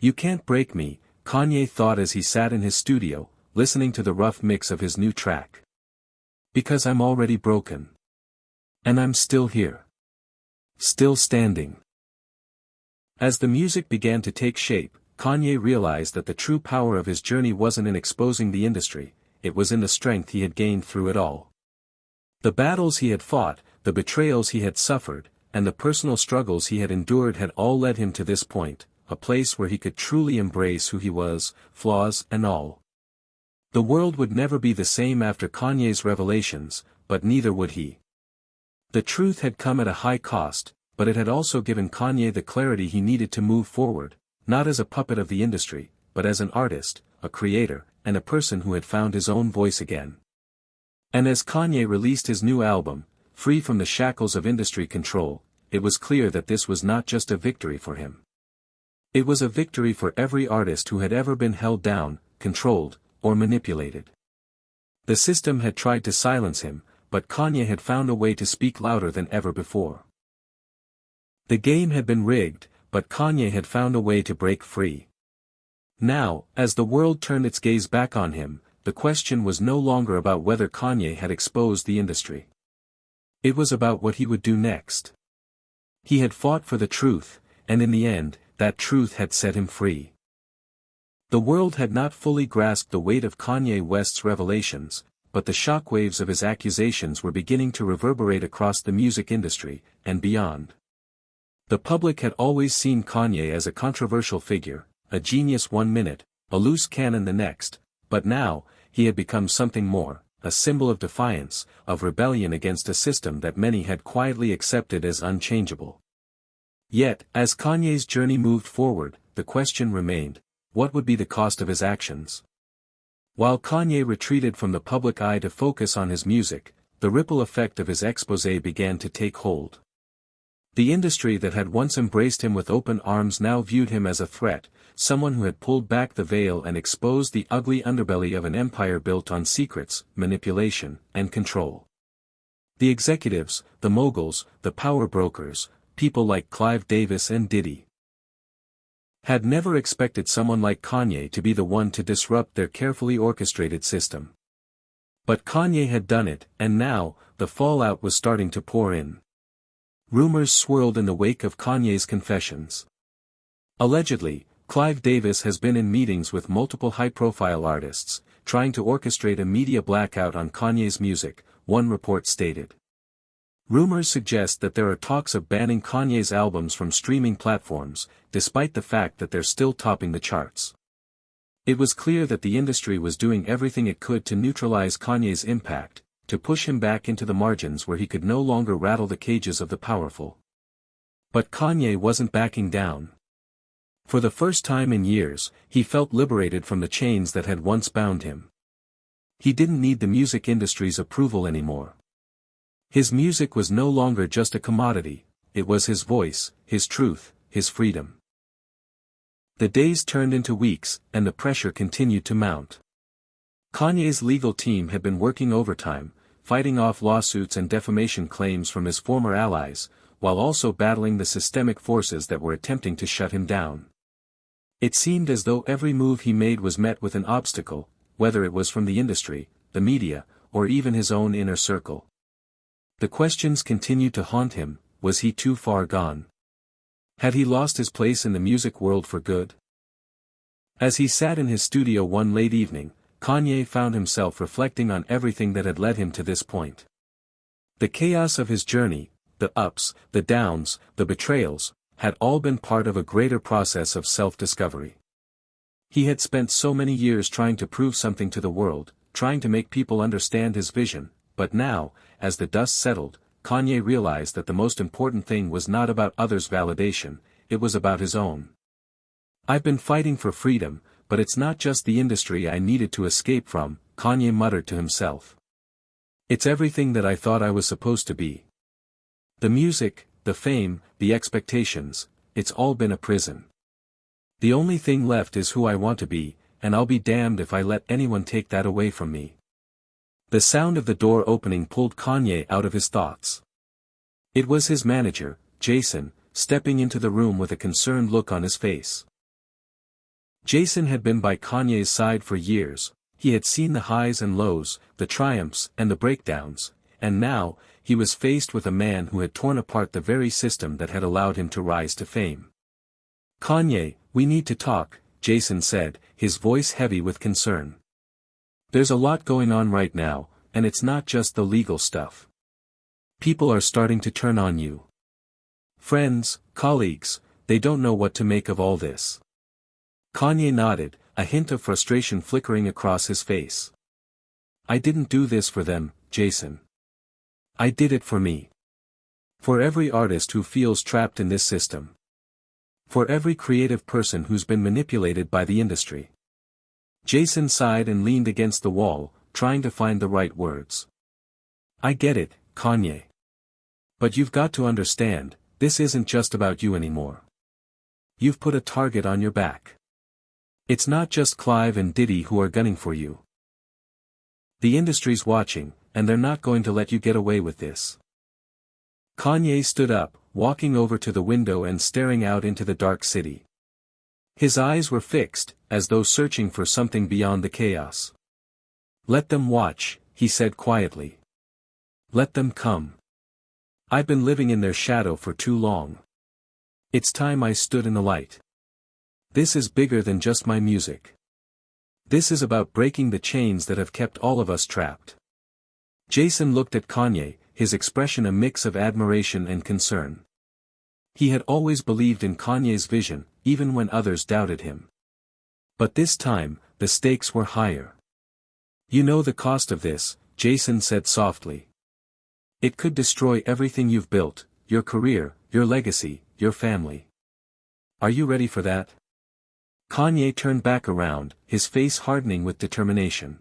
You can't break me, Kanye thought as he sat in his studio, listening to the rough mix of his new track. Because I'm already broken. And I'm still here. Still standing. As the music began to take shape, Kanye realized that the true power of his journey wasn't in exposing the industry, it was in the strength he had gained through it all. The battles he had fought, the betrayals he had suffered, and the personal struggles he had endured had all led him to this point, a place where he could truly embrace who he was, flaws and all. The world would never be the same after Kanye's revelations, but neither would he. The truth had come at a high cost, but it had also given Kanye the clarity he needed to move forward, not as a puppet of the industry, but as an artist, a creator, and a person who had found his own voice again. And as Kanye released his new album, free from the shackles of industry control, it was clear that this was not just a victory for him. It was a victory for every artist who had ever been held down, controlled, or manipulated. The system had tried to silence him, but Kanye had found a way to speak louder than ever before. The game had been rigged, but Kanye had found a way to break free. Now, as the world turned its gaze back on him, the question was no longer about whether Kanye had exposed the industry. It was about what he would do next. He had fought for the truth, and in the end, that truth had set him free. The world had not fully grasped the weight of Kanye West's revelations, but the shockwaves of his accusations were beginning to reverberate across the music industry, and beyond. The public had always seen Kanye as a controversial figure, a genius one minute, a loose cannon the next, but now, he had become something more, a symbol of defiance, of rebellion against a system that many had quietly accepted as unchangeable. Yet, as Kanye's journey moved forward, the question remained, what would be the cost of his actions? While Kanye retreated from the public eye to focus on his music, the ripple effect of his exposé began to take hold. The industry that had once embraced him with open arms now viewed him as a threat, someone who had pulled back the veil and exposed the ugly underbelly of an empire built on secrets, manipulation, and control. The executives, the moguls, the power brokers, people like Clive Davis and Diddy, had never expected someone like Kanye to be the one to disrupt their carefully orchestrated system. But Kanye had done it, and now, the fallout was starting to pour in. Rumors swirled in the wake of Kanye's confessions. Allegedly, Clive Davis has been in meetings with multiple high-profile artists, trying to orchestrate a media blackout on Kanye's music, one report stated. Rumors suggest that there are talks of banning Kanye's albums from streaming platforms, despite the fact that they're still topping the charts. It was clear that the industry was doing everything it could to neutralize Kanye's impact, to push him back into the margins where he could no longer rattle the cages of the powerful. But Kanye wasn't backing down. For the first time in years, he felt liberated from the chains that had once bound him. He didn't need the music industry's approval anymore. His music was no longer just a commodity, it was his voice, his truth, his freedom. The days turned into weeks, and the pressure continued to mount. Kanye's legal team had been working overtime, fighting off lawsuits and defamation claims from his former allies, while also battling the systemic forces that were attempting to shut him down. It seemed as though every move he made was met with an obstacle, whether it was from the industry, the media, or even his own inner circle. The questions continued to haunt him, was he too far gone? Had he lost his place in the music world for good? As he sat in his studio one late evening, Kanye found himself reflecting on everything that had led him to this point. The chaos of his journey, the ups, the downs, the betrayals, had all been part of a greater process of self-discovery. He had spent so many years trying to prove something to the world, trying to make people understand his vision, but now, as the dust settled, Kanye realized that the most important thing was not about others' validation, it was about his own. I've been fighting for freedom, but it's not just the industry I needed to escape from, Kanye muttered to himself. It's everything that I thought I was supposed to be. The music, the fame, the expectations, it's all been a prison. The only thing left is who I want to be, and I'll be damned if I let anyone take that away from me. The sound of the door opening pulled Kanye out of his thoughts. It was his manager, Jason, stepping into the room with a concerned look on his face. Jason had been by Kanye's side for years, he had seen the highs and lows, the triumphs and the breakdowns, and now, he was faced with a man who had torn apart the very system that had allowed him to rise to fame. Kanye, we need to talk, Jason said, his voice heavy with concern. There's a lot going on right now, and it's not just the legal stuff. People are starting to turn on you. Friends, colleagues, they don't know what to make of all this. Kanye nodded, a hint of frustration flickering across his face. I didn't do this for them, Jason. I did it for me. For every artist who feels trapped in this system. For every creative person who's been manipulated by the industry. Jason sighed and leaned against the wall, trying to find the right words. I get it, Kanye. But you've got to understand, this isn't just about you anymore. You've put a target on your back. It's not just Clive and Diddy who are gunning for you. The industry's watching, and they're not going to let you get away with this. Kanye stood up, walking over to the window and staring out into the dark city. His eyes were fixed, as though searching for something beyond the chaos. Let them watch, he said quietly. Let them come. I've been living in their shadow for too long. It's time I stood in the light. This is bigger than just my music. This is about breaking the chains that have kept all of us trapped. Jason looked at Kanye, his expression a mix of admiration and concern. He had always believed in Kanye's vision, even when others doubted him. But this time, the stakes were higher. You know the cost of this, Jason said softly. It could destroy everything you've built, your career, your legacy, your family. Are you ready for that? Kanye turned back around, his face hardening with determination.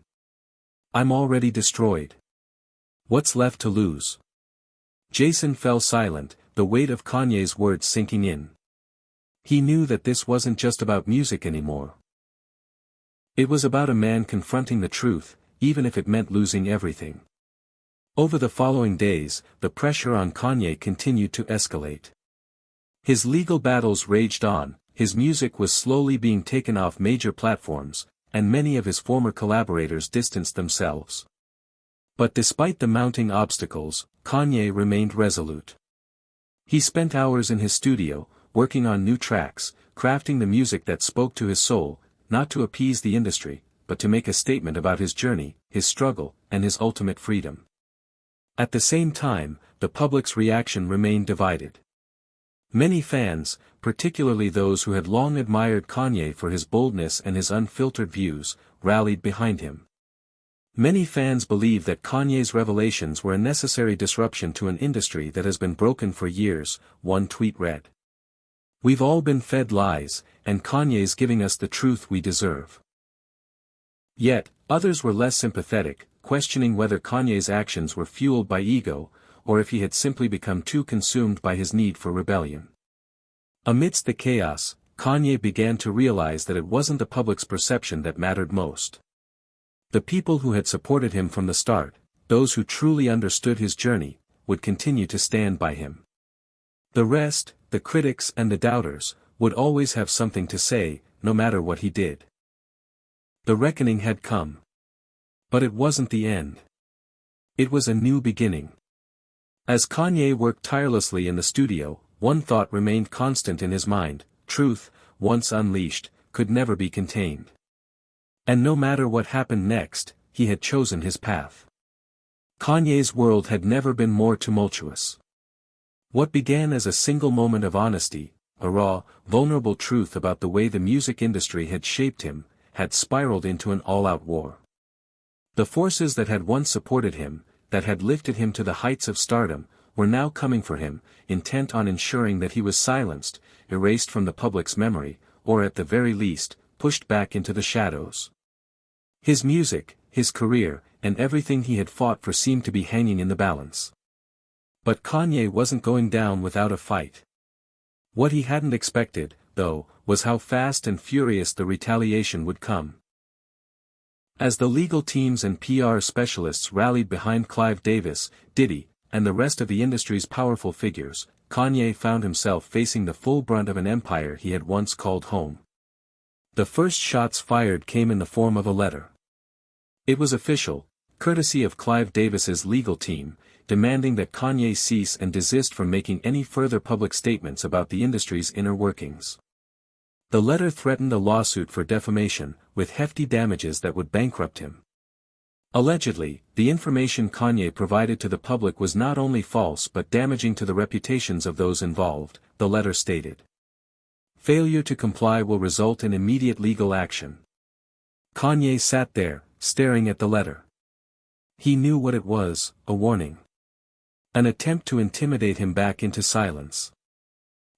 I'm already destroyed. What's left to lose? Jason fell silent, the weight of Kanye's words sinking in. He knew that this wasn't just about music anymore. It was about a man confronting the truth, even if it meant losing everything. Over the following days, the pressure on Kanye continued to escalate. His legal battles raged on, his music was slowly being taken off major platforms, and many of his former collaborators distanced themselves. But despite the mounting obstacles, Kanye remained resolute. He spent hours in his studio, working on new tracks, crafting the music that spoke to his soul, not to appease the industry, but to make a statement about his journey, his struggle, and his ultimate freedom. At the same time, the public's reaction remained divided. Many fans, particularly those who had long admired Kanye for his boldness and his unfiltered views, rallied behind him. Many fans believe that Kanye's revelations were a necessary disruption to an industry that has been broken for years, one tweet read. We've all been fed lies, and Kanye's giving us the truth we deserve. Yet, others were less sympathetic, questioning whether Kanye's actions were fueled by ego, or if he had simply become too consumed by his need for rebellion. Amidst the chaos, Kanye began to realize that it wasn't the public's perception that mattered most. The people who had supported him from the start, those who truly understood his journey, would continue to stand by him. The rest, the critics and the doubters, would always have something to say, no matter what he did. The reckoning had come. But it wasn't the end. It was a new beginning. As Kanye worked tirelessly in the studio, one thought remained constant in his mind: truth, once unleashed, could never be contained. And no matter what happened next, he had chosen his path. Kanye's world had never been more tumultuous. What began as a single moment of honesty, a raw, vulnerable truth about the way the music industry had shaped him, had spiraled into an all-out war. The forces that had once supported him, that had lifted him to the heights of stardom, were now coming for him, intent on ensuring that he was silenced, erased from the public's memory, or at the very least, pushed back into the shadows. His music, his career, and everything he had fought for seemed to be hanging in the balance. But Kanye wasn't going down without a fight. What he hadn't expected, though, was how fast and furious the retaliation would come. As the legal teams and PR specialists rallied behind Clive Davis, Diddy, and the rest of the industry's powerful figures, Kanye found himself facing the full brunt of an empire he had once called home. The first shots fired came in the form of a letter. It was official, courtesy of Clive Davis's legal team, demanding that Kanye cease and desist from making any further public statements about the industry's inner workings. The letter threatened a lawsuit for defamation, with hefty damages that would bankrupt him. Allegedly, the information Kanye provided to the public was not only false but damaging to the reputations of those involved, the letter stated. Failure to comply will result in immediate legal action. Kanye sat there, staring at the letter. He knew what it was: a warning. An attempt to intimidate him back into silence.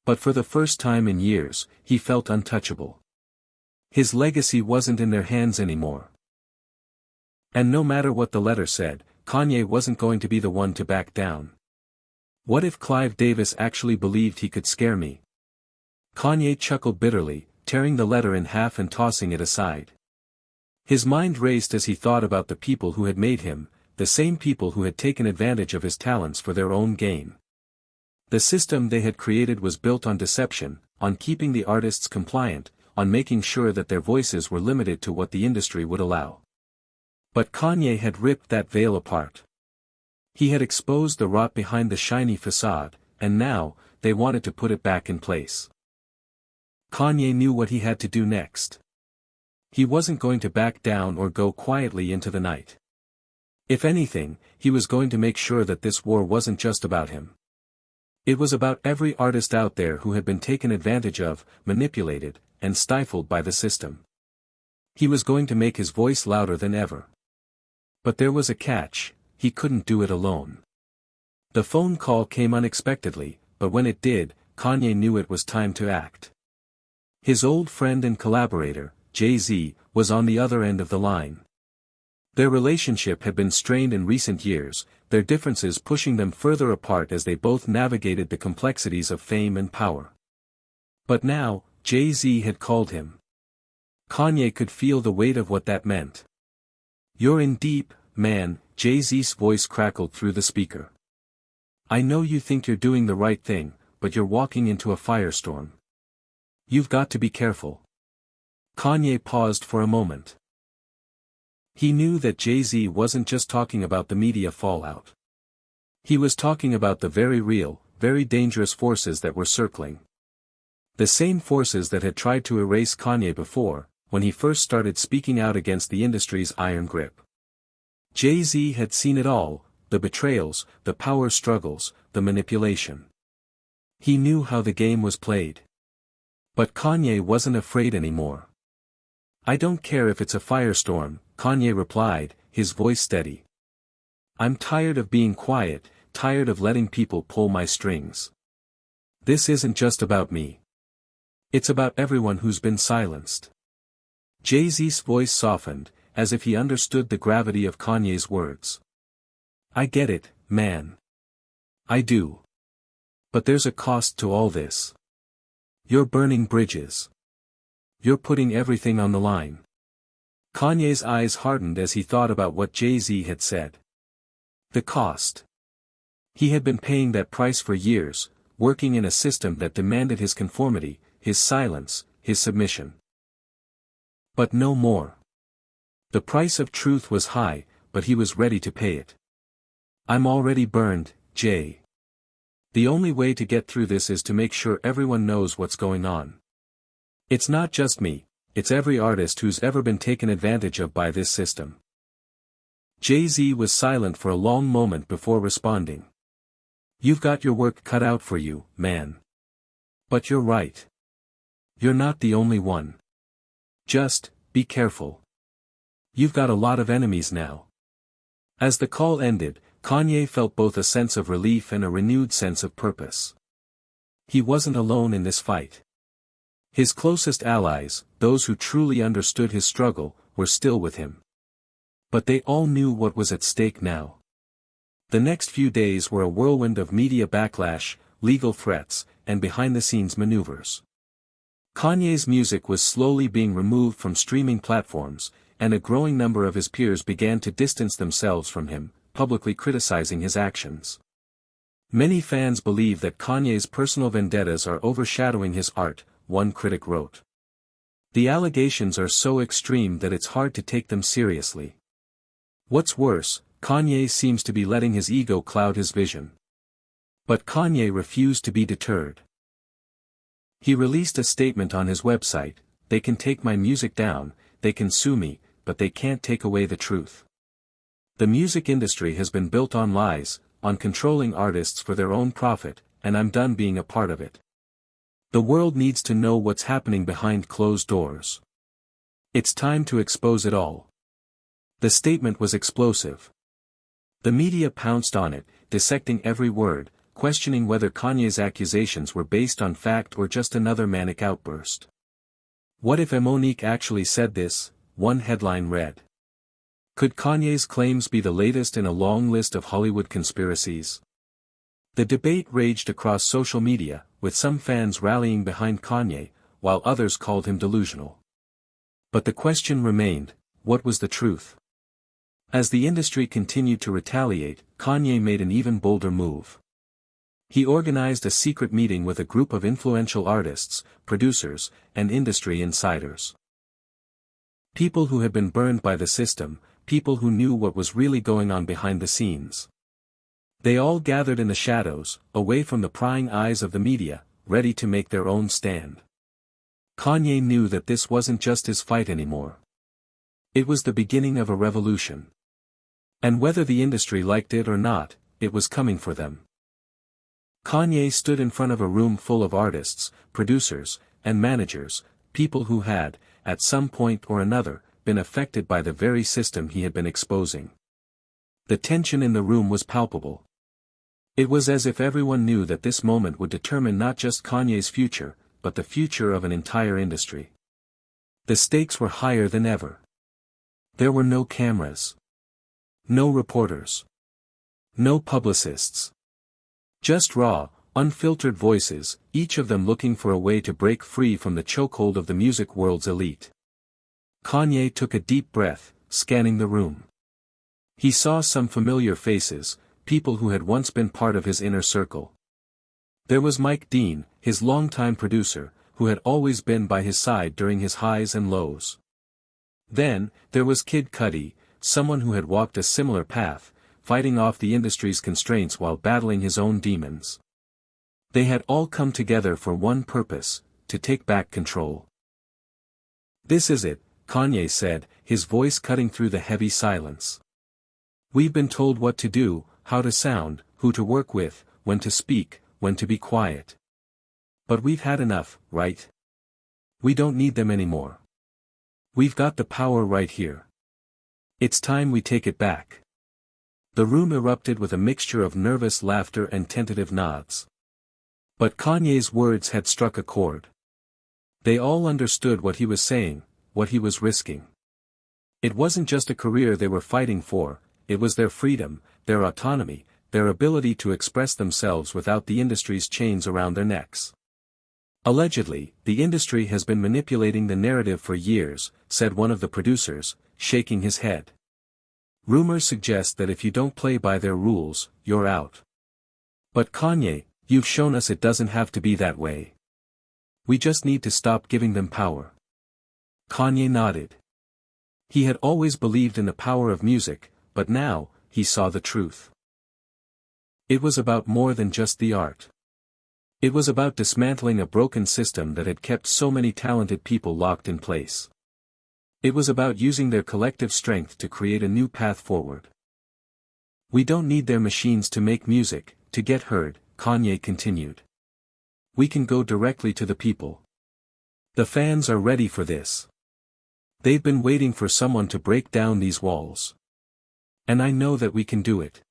But for the first time in years, he felt untouchable. His legacy wasn't in their hands anymore. And no matter what the letter said, Kanye wasn't going to be the one to back down. What if Clive Davis actually believed he could scare me? Kanye chuckled bitterly, tearing the letter in half and tossing it aside. His mind raced as he thought about the people who had made him, the same people who had taken advantage of his talents for their own gain. The system they had created was built on deception, on keeping the artists compliant, on making sure that their voices were limited to what the industry would allow. But Kanye had ripped that veil apart. He had exposed the rot behind the shiny facade, and now, they wanted to put it back in place. Kanye knew what he had to do next. He wasn't going to back down or go quietly into the night. If anything, he was going to make sure that this war wasn't just about him. It was about every artist out there who had been taken advantage of, manipulated, and stifled by the system. He was going to make his voice louder than ever. But there was a catch: he couldn't do it alone. The phone call came unexpectedly, but when it did, Kanye knew it was time to act. His old friend and collaborator, Jay-Z, was on the other end of the line. Their relationship had been strained in recent years, their differences pushing them further apart as they both navigated the complexities of fame and power. But now, Jay-Z had called him. Kanye could feel the weight of what that meant. "You're in deep, man," Jay-Z's voice crackled through the speaker. "I know you think you're doing the right thing, but you're walking into a firestorm. You've got to be careful." Kanye paused for a moment. He knew that Jay-Z wasn't just talking about the media fallout. He was talking about the very real, very dangerous forces that were circling. The same forces that had tried to erase Kanye before, when he first started speaking out against the industry's iron grip. Jay-Z had seen it all: the betrayals, the power struggles, the manipulation. He knew how the game was played. But Kanye wasn't afraid anymore. "I don't care if it's a firestorm," Kanye replied, his voice steady. "I'm tired of being quiet, tired of letting people pull my strings. This isn't just about me. It's about everyone who's been silenced." Jay-Z's voice softened, as if he understood the gravity of Kanye's words. "I get it, man. I do. But there's a cost to all this. You're burning bridges. You're putting everything on the line." Kanye's eyes hardened as he thought about what Jay-Z had said. The cost. He had been paying that price for years, working in a system that demanded his conformity, his silence, his submission. But no more. The price of truth was high, but he was ready to pay it. "I'm already burned, Jay. The only way to get through this is to make sure everyone knows what's going on. It's not just me, it's every artist who's ever been taken advantage of by this system." Jay-Z was silent for a long moment before responding. "You've got your work cut out for you, man. But you're right. You're not the only one. Just, be careful. You've got a lot of enemies now." As the call ended, Kanye felt both a sense of relief and a renewed sense of purpose. He wasn't alone in this fight. His closest allies, those who truly understood his struggle, were still with him. But they all knew what was at stake now. The next few days were a whirlwind of media backlash, legal threats, and behind-the-scenes maneuvers. Kanye's music was slowly being removed from streaming platforms, and a growing number of his peers began to distance themselves from him, publicly criticizing his actions. Many fans believe that Kanye's personal vendettas are overshadowing his art, one critic wrote. "The allegations are so extreme that it's hard to take them seriously. What's worse, Kanye seems to be letting his ego cloud his vision." But Kanye refused to be deterred. He released a statement on his website: "They can take my music down, they can sue me, but they can't take away the truth. The music industry has been built on lies, on controlling artists for their own profit, and I'm done being a part of it. The world needs to know what's happening behind closed doors. It's time to expose it all." The statement was explosive. The media pounced on it, dissecting every word, questioning whether Kanye's accusations were based on fact or just another manic outburst. "What if Monique actually said this?" one headline read. Could Kanye's claims be the latest in a long list of Hollywood conspiracies? The debate raged across social media, with some fans rallying behind Kanye, while others called him delusional. But the question remained: what was the truth? As the industry continued to retaliate, Kanye made an even bolder move. He organized a secret meeting with a group of influential artists, producers, and industry insiders. People who had been burned by the system, people who knew what was really going on behind the scenes. They all gathered in the shadows, away from the prying eyes of the media, ready to make their own stand. Kanye knew that this wasn't just his fight anymore. It was the beginning of a revolution. And whether the industry liked it or not, it was coming for them. Kanye stood in front of a room full of artists, producers, and managers, people who had, at some point or another, been affected by the very system he had been exposing. The tension in the room was palpable. It was as if everyone knew that this moment would determine not just Kanye's future, but the future of an entire industry. The stakes were higher than ever. There were no cameras. No reporters. No publicists. Just raw, unfiltered voices, each of them looking for a way to break free from the chokehold of the music world's elite. Kanye took a deep breath, scanning the room. He saw some familiar faces, people who had once been part of his inner circle. There was Mike Dean, his longtime producer, who had always been by his side during his highs and lows. Then, there was Kid Cudi, someone who had walked a similar path, fighting off the industry's constraints while battling his own demons. They had all come together for one purpose, to take back control. "This is it," Kanye said, his voice cutting through the heavy silence. "We've been told what to do, how to sound, who to work with, when to speak, when to be quiet. But we've had enough, right? We don't need them anymore. We've got the power right here. It's time we take it back." The room erupted with a mixture of nervous laughter and tentative nods. But Kanye's words had struck a chord. They all understood what he was saying, what he was risking. It wasn't just a career they were fighting for, it was their freedom, their autonomy, their ability to express themselves without the industry's chains around their necks. "Allegedly, the industry has been manipulating the narrative for years," said one of the producers, shaking his head. "Rumors suggest that if you don't play by their rules, you're out. But Kanye, you've shown us it doesn't have to be that way. We just need to stop giving them power." Kanye nodded. He had always believed in the power of music, but now, he saw the truth. It was about more than just the art. It was about dismantling a broken system that had kept so many talented people locked in place. It was about using their collective strength to create a new path forward. "We don't need their machines to make music, to get heard," Kanye continued. "We can go directly to the people. The fans are ready for this. They've been waiting for someone to break down these walls. And I know that we can do it."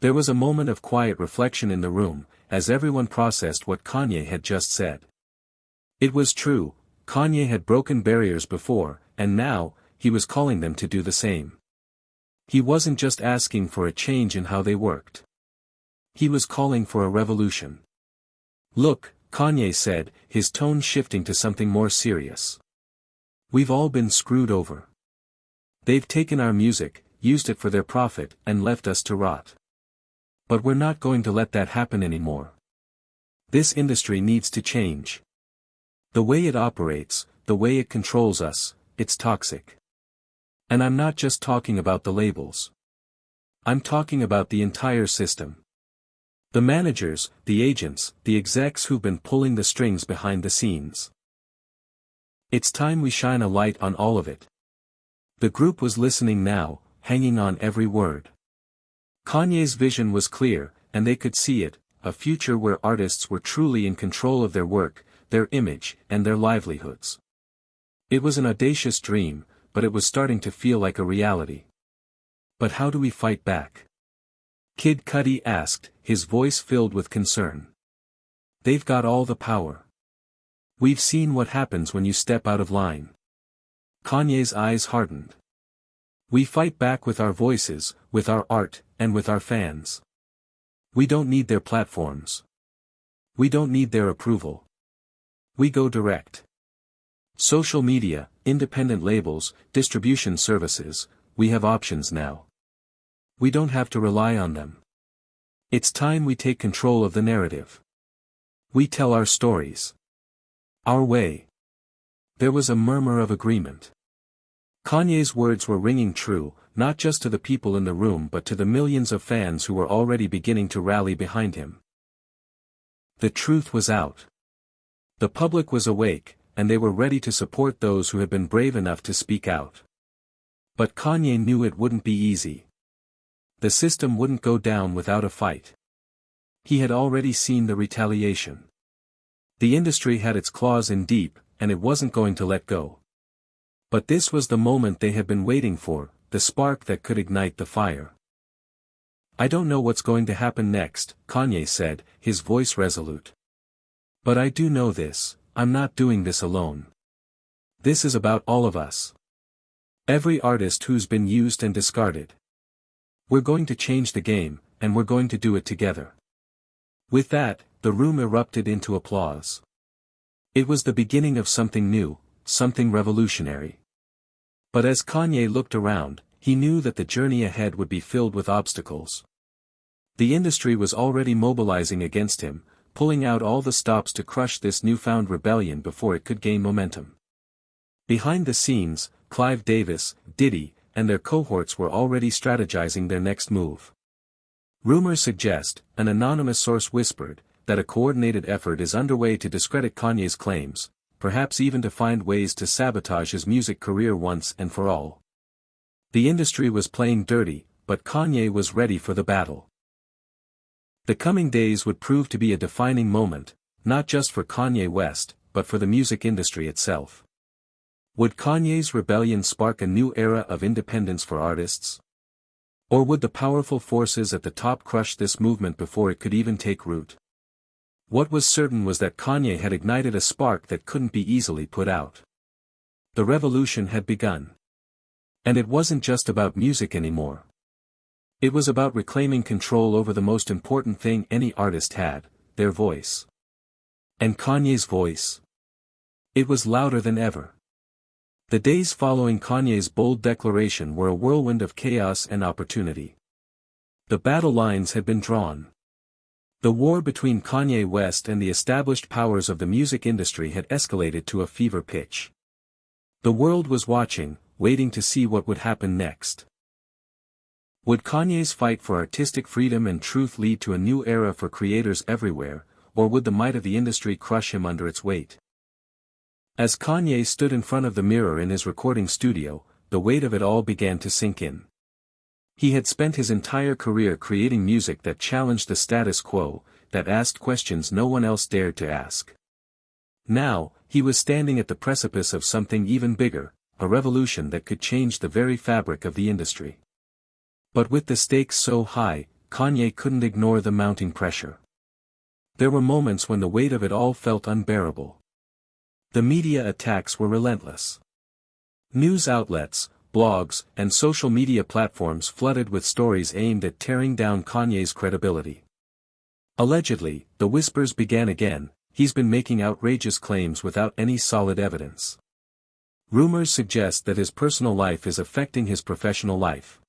There was a moment of quiet reflection in the room, as everyone processed what Kanye had just said. It was true, Kanye had broken barriers before, and now, he was calling them to do the same. He wasn't just asking for a change in how they worked. He was calling for a revolution. "Look," Kanye said, his tone shifting to something more serious. "We've all been screwed over. They've taken our music, used it for their profit, and left us to rot. But we're not going to let that happen anymore. This industry needs to change. The way it operates, the way it controls us, it's toxic. And I'm not just talking about the labels. I'm talking about the entire system. The managers, the agents, the execs who've been pulling the strings behind the scenes. It's time we shine a light on all of it." The group was listening now, hanging on every word. Kanye's vision was clear, and they could see it, a future where artists were truly in control of their work, their image, and their livelihoods. It was an audacious dream, but it was starting to feel like a reality. "But how do we fight back?" Kid Cudi asked, his voice filled with concern. "They've got all the power. We've seen what happens when you step out of line." Kanye's eyes hardened. "We fight back with our voices, with our art, and with our fans. We don't need their platforms. We don't need their approval. We go direct. Social media, independent labels, distribution services, we have options now. We don't have to rely on them. It's time we take control of the narrative. We tell our stories. Our way." There was a murmur of agreement. Kanye's words were ringing true, not just to the people in the room but to the millions of fans who were already beginning to rally behind him. The truth was out. The public was awake, and they were ready to support those who had been brave enough to speak out. But Kanye knew it wouldn't be easy. The system wouldn't go down without a fight. He had already seen the retaliation. The industry had its claws in deep, and it wasn't going to let go. But this was the moment they had been waiting for, the spark that could ignite the fire. "I don't know what's going to happen next," Kanye said, his voice resolute. "But I do know this, I'm not doing this alone. This is about all of us. Every artist who's been used and discarded. We're going to change the game, and we're going to do it together." With that, the room erupted into applause. It was the beginning of something new, something revolutionary. But as Kanye looked around, he knew that the journey ahead would be filled with obstacles. The industry was already mobilizing against him, pulling out all the stops to crush this newfound rebellion before it could gain momentum. Behind the scenes, Clive Davis, Diddy, and their cohorts were already strategizing their next move. Rumors suggest, an anonymous source whispered, that a coordinated effort is underway to discredit Kanye's claims, perhaps even to find ways to sabotage his music career once and for all. The industry was playing dirty, but Kanye was ready for the battle. The coming days would prove to be a defining moment, not just for Kanye West, but for the music industry itself. Would Kanye's rebellion spark a new era of independence for artists? Or would the powerful forces at the top crush this movement before it could even take root? What was certain was that Kanye had ignited a spark that couldn't be easily put out. The revolution had begun. And it wasn't just about music anymore. It was about reclaiming control over the most important thing any artist had, their voice. And Kanye's voice? It was louder than ever. The days following Kanye's bold declaration were a whirlwind of chaos and opportunity. The battle lines had been drawn. The war between Kanye West and the established powers of the music industry had escalated to a fever pitch. The world was watching, waiting to see what would happen next. Would Kanye's fight for artistic freedom and truth lead to a new era for creators everywhere, or would the might of the industry crush him under its weight? As Kanye stood in front of the mirror in his recording studio, the weight of it all began to sink in. He had spent his entire career creating music that challenged the status quo, that asked questions no one else dared to ask. Now, he was standing at the precipice of something even bigger, a revolution that could change the very fabric of the industry. But with the stakes so high, Kanye couldn't ignore the mounting pressure. There were moments when the weight of it all felt unbearable. The media attacks were relentless. News outlets, blogs, and social media platforms flooded with stories aimed at tearing down Kanye's credibility. Allegedly, the whispers began again, he's been making outrageous claims without any solid evidence. Rumors suggest that his personal life is affecting his professional life.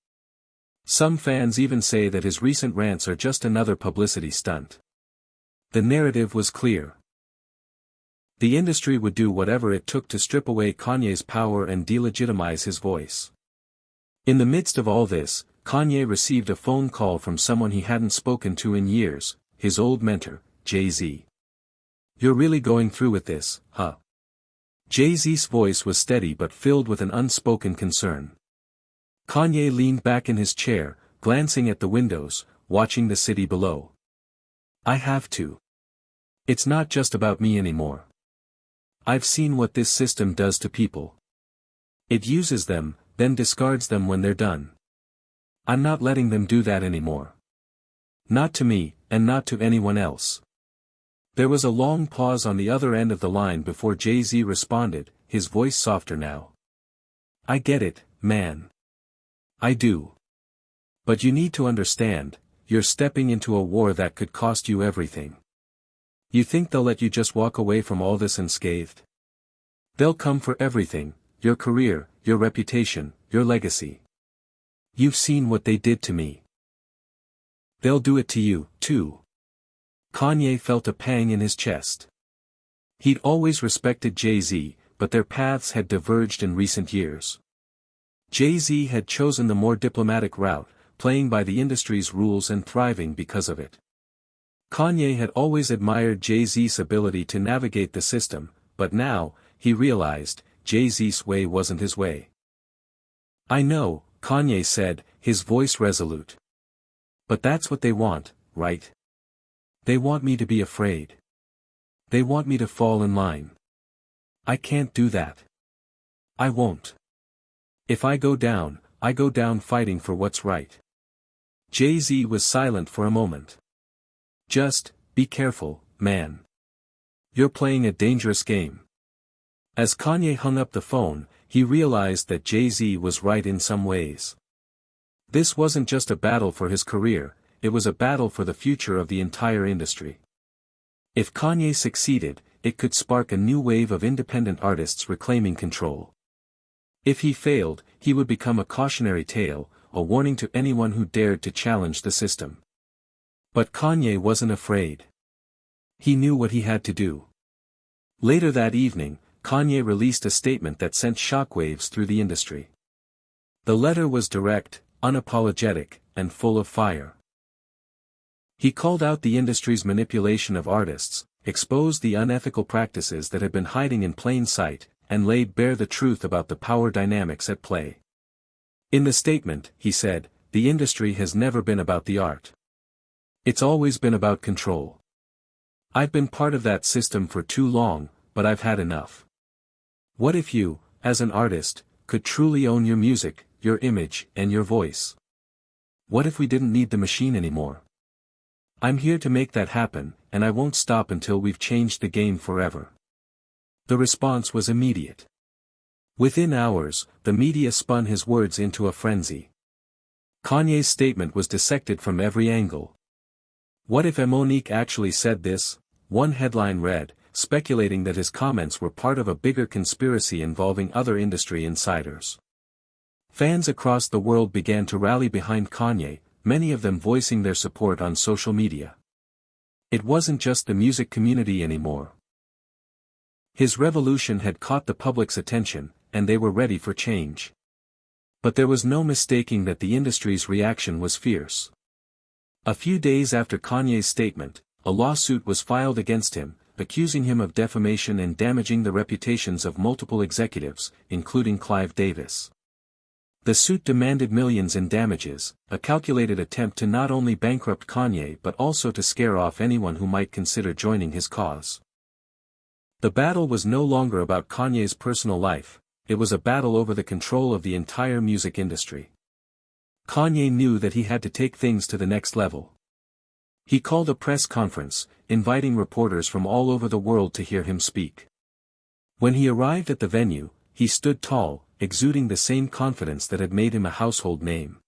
Some fans even say that his recent rants are just another publicity stunt. The narrative was clear. The industry would do whatever it took to strip away Kanye's power and delegitimize his voice. In the midst of all this, Kanye received a phone call from someone he hadn't spoken to in years, his old mentor, Jay-Z. "You're really going through with this, huh?" Jay-Z's voice was steady but filled with an unspoken concern. Kanye leaned back in his chair, glancing at the windows, watching the city below. "I have to. It's not just about me anymore. I've seen what this system does to people. It uses them, then discards them when they're done. I'm not letting them do that anymore. Not to me, and not to anyone else." There was a long pause on the other end of the line before Jay-Z responded, his voice softer now. "I get it, man. I do. But you need to understand, you're stepping into a war that could cost you everything. You think they'll let you just walk away from all this unscathed? They'll come for everything, your career, your reputation, your legacy. You've seen what they did to me. They'll do it to you, too." Kanye felt a pang in his chest. He'd always respected Jay-Z, but their paths had diverged in recent years. Jay-Z had chosen the more diplomatic route, playing by the industry's rules and thriving because of it. Kanye had always admired Jay-Z's ability to navigate the system, but now, he realized, Jay-Z's way wasn't his way. "I know," Kanye said, his voice resolute. "But that's what they want, right? They want me to be afraid. They want me to fall in line. I can't do that. I won't. If I go down fighting for what's right." Jay-Z was silent for a moment. "Just, be careful, man. You're playing a dangerous game." As Kanye hung up the phone, he realized that Jay-Z was right in some ways. This wasn't just a battle for his career, it was a battle for the future of the entire industry. If Kanye succeeded, it could spark a new wave of independent artists reclaiming control. If he failed, he would become a cautionary tale, a warning to anyone who dared to challenge the system. But Kanye wasn't afraid. He knew what he had to do. Later that evening, Kanye released a statement that sent shockwaves through the industry. The letter was direct, unapologetic, and full of fire. He called out the industry's manipulation of artists, exposed the unethical practices that had been hiding in plain sight, and laid bare the truth about the power dynamics at play. In the statement, he said, "The industry has never been about the art. It's always been about control. I've been part of that system for too long, but I've had enough. What if you, as an artist, could truly own your music, your image, and your voice? What if we didn't need the machine anymore? I'm here to make that happen, and I won't stop until we've changed the game forever." The response was immediate. Within hours, the media spun his words into a frenzy. Kanye's statement was dissected from every angle. "What if Monique actually said this?" one headline read, speculating that his comments were part of a bigger conspiracy involving other industry insiders. Fans across the world began to rally behind Kanye, many of them voicing their support on social media. It wasn't just the music community anymore. His revolution had caught the public's attention, and they were ready for change. But there was no mistaking that the industry's reaction was fierce. A few days after Kanye's statement, a lawsuit was filed against him, accusing him of defamation and damaging the reputations of multiple executives, including Clive Davis. The suit demanded millions in damages, a calculated attempt to not only bankrupt Kanye but also to scare off anyone who might consider joining his cause. The battle was no longer about Kanye's personal life, it was a battle over the control of the entire music industry. Kanye knew that he had to take things to the next level. He called a press conference, inviting reporters from all over the world to hear him speak. When he arrived at the venue, he stood tall, exuding the same confidence that had made him a household name.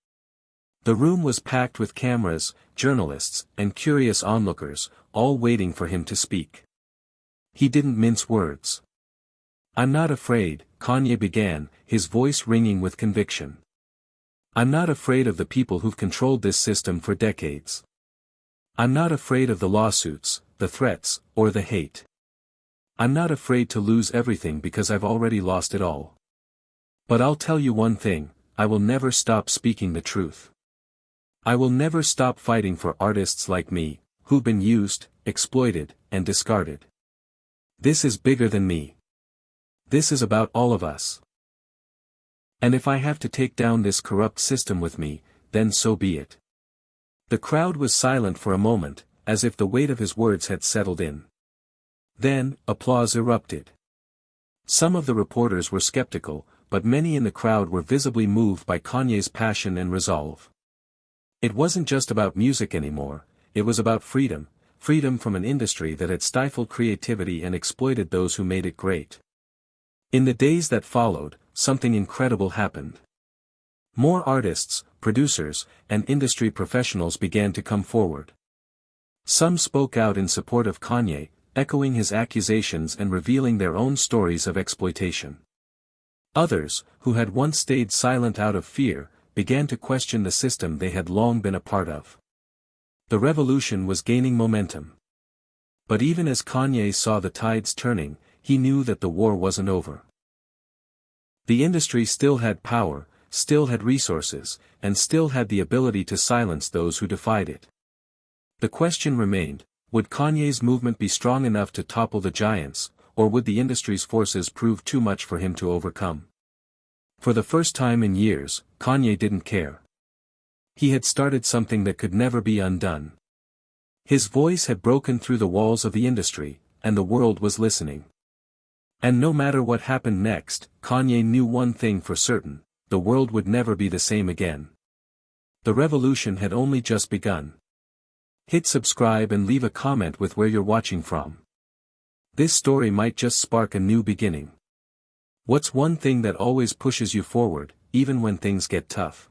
The room was packed with cameras, journalists, and curious onlookers, all waiting for him to speak. He didn't mince words. "I'm not afraid," Kanye began, his voice ringing with conviction. "I'm not afraid of the people who've controlled this system for decades. I'm not afraid of the lawsuits, the threats, or the hate. I'm not afraid to lose everything because I've already lost it all. But I'll tell you one thing, I will never stop speaking the truth. I will never stop fighting for artists like me, who've been used, exploited, and discarded. This is bigger than me. This is about all of us. And if I have to take down this corrupt system with me, then so be it." The crowd was silent for a moment, as if the weight of his words had settled in. Then, applause erupted. Some of the reporters were skeptical, but many in the crowd were visibly moved by Kanye's passion and resolve. It wasn't just about music anymore, it was about freedom, freedom from an industry that had stifled creativity and exploited those who made it great. In the days that followed, something incredible happened. More artists, producers, and industry professionals began to come forward. Some spoke out in support of Kanye, echoing his accusations and revealing their own stories of exploitation. Others, who had once stayed silent out of fear, began to question the system they had long been a part of. The revolution was gaining momentum. But even as Kanye saw the tides turning, he knew that the war wasn't over. The industry still had power, still had resources, and still had the ability to silence those who defied it. The question remained, would Kanye's movement be strong enough to topple the giants, or would the industry's forces prove too much for him to overcome? For the first time in years, Kanye didn't care. He had started something that could never be undone. His voice had broken through the walls of the industry, and the world was listening. And no matter what happened next, Kanye knew one thing for certain: the world would never be the same again. The revolution had only just begun. Hit subscribe and leave a comment with where you're watching from. This story might just spark a new beginning. What's one thing that always pushes you forward, even when things get tough?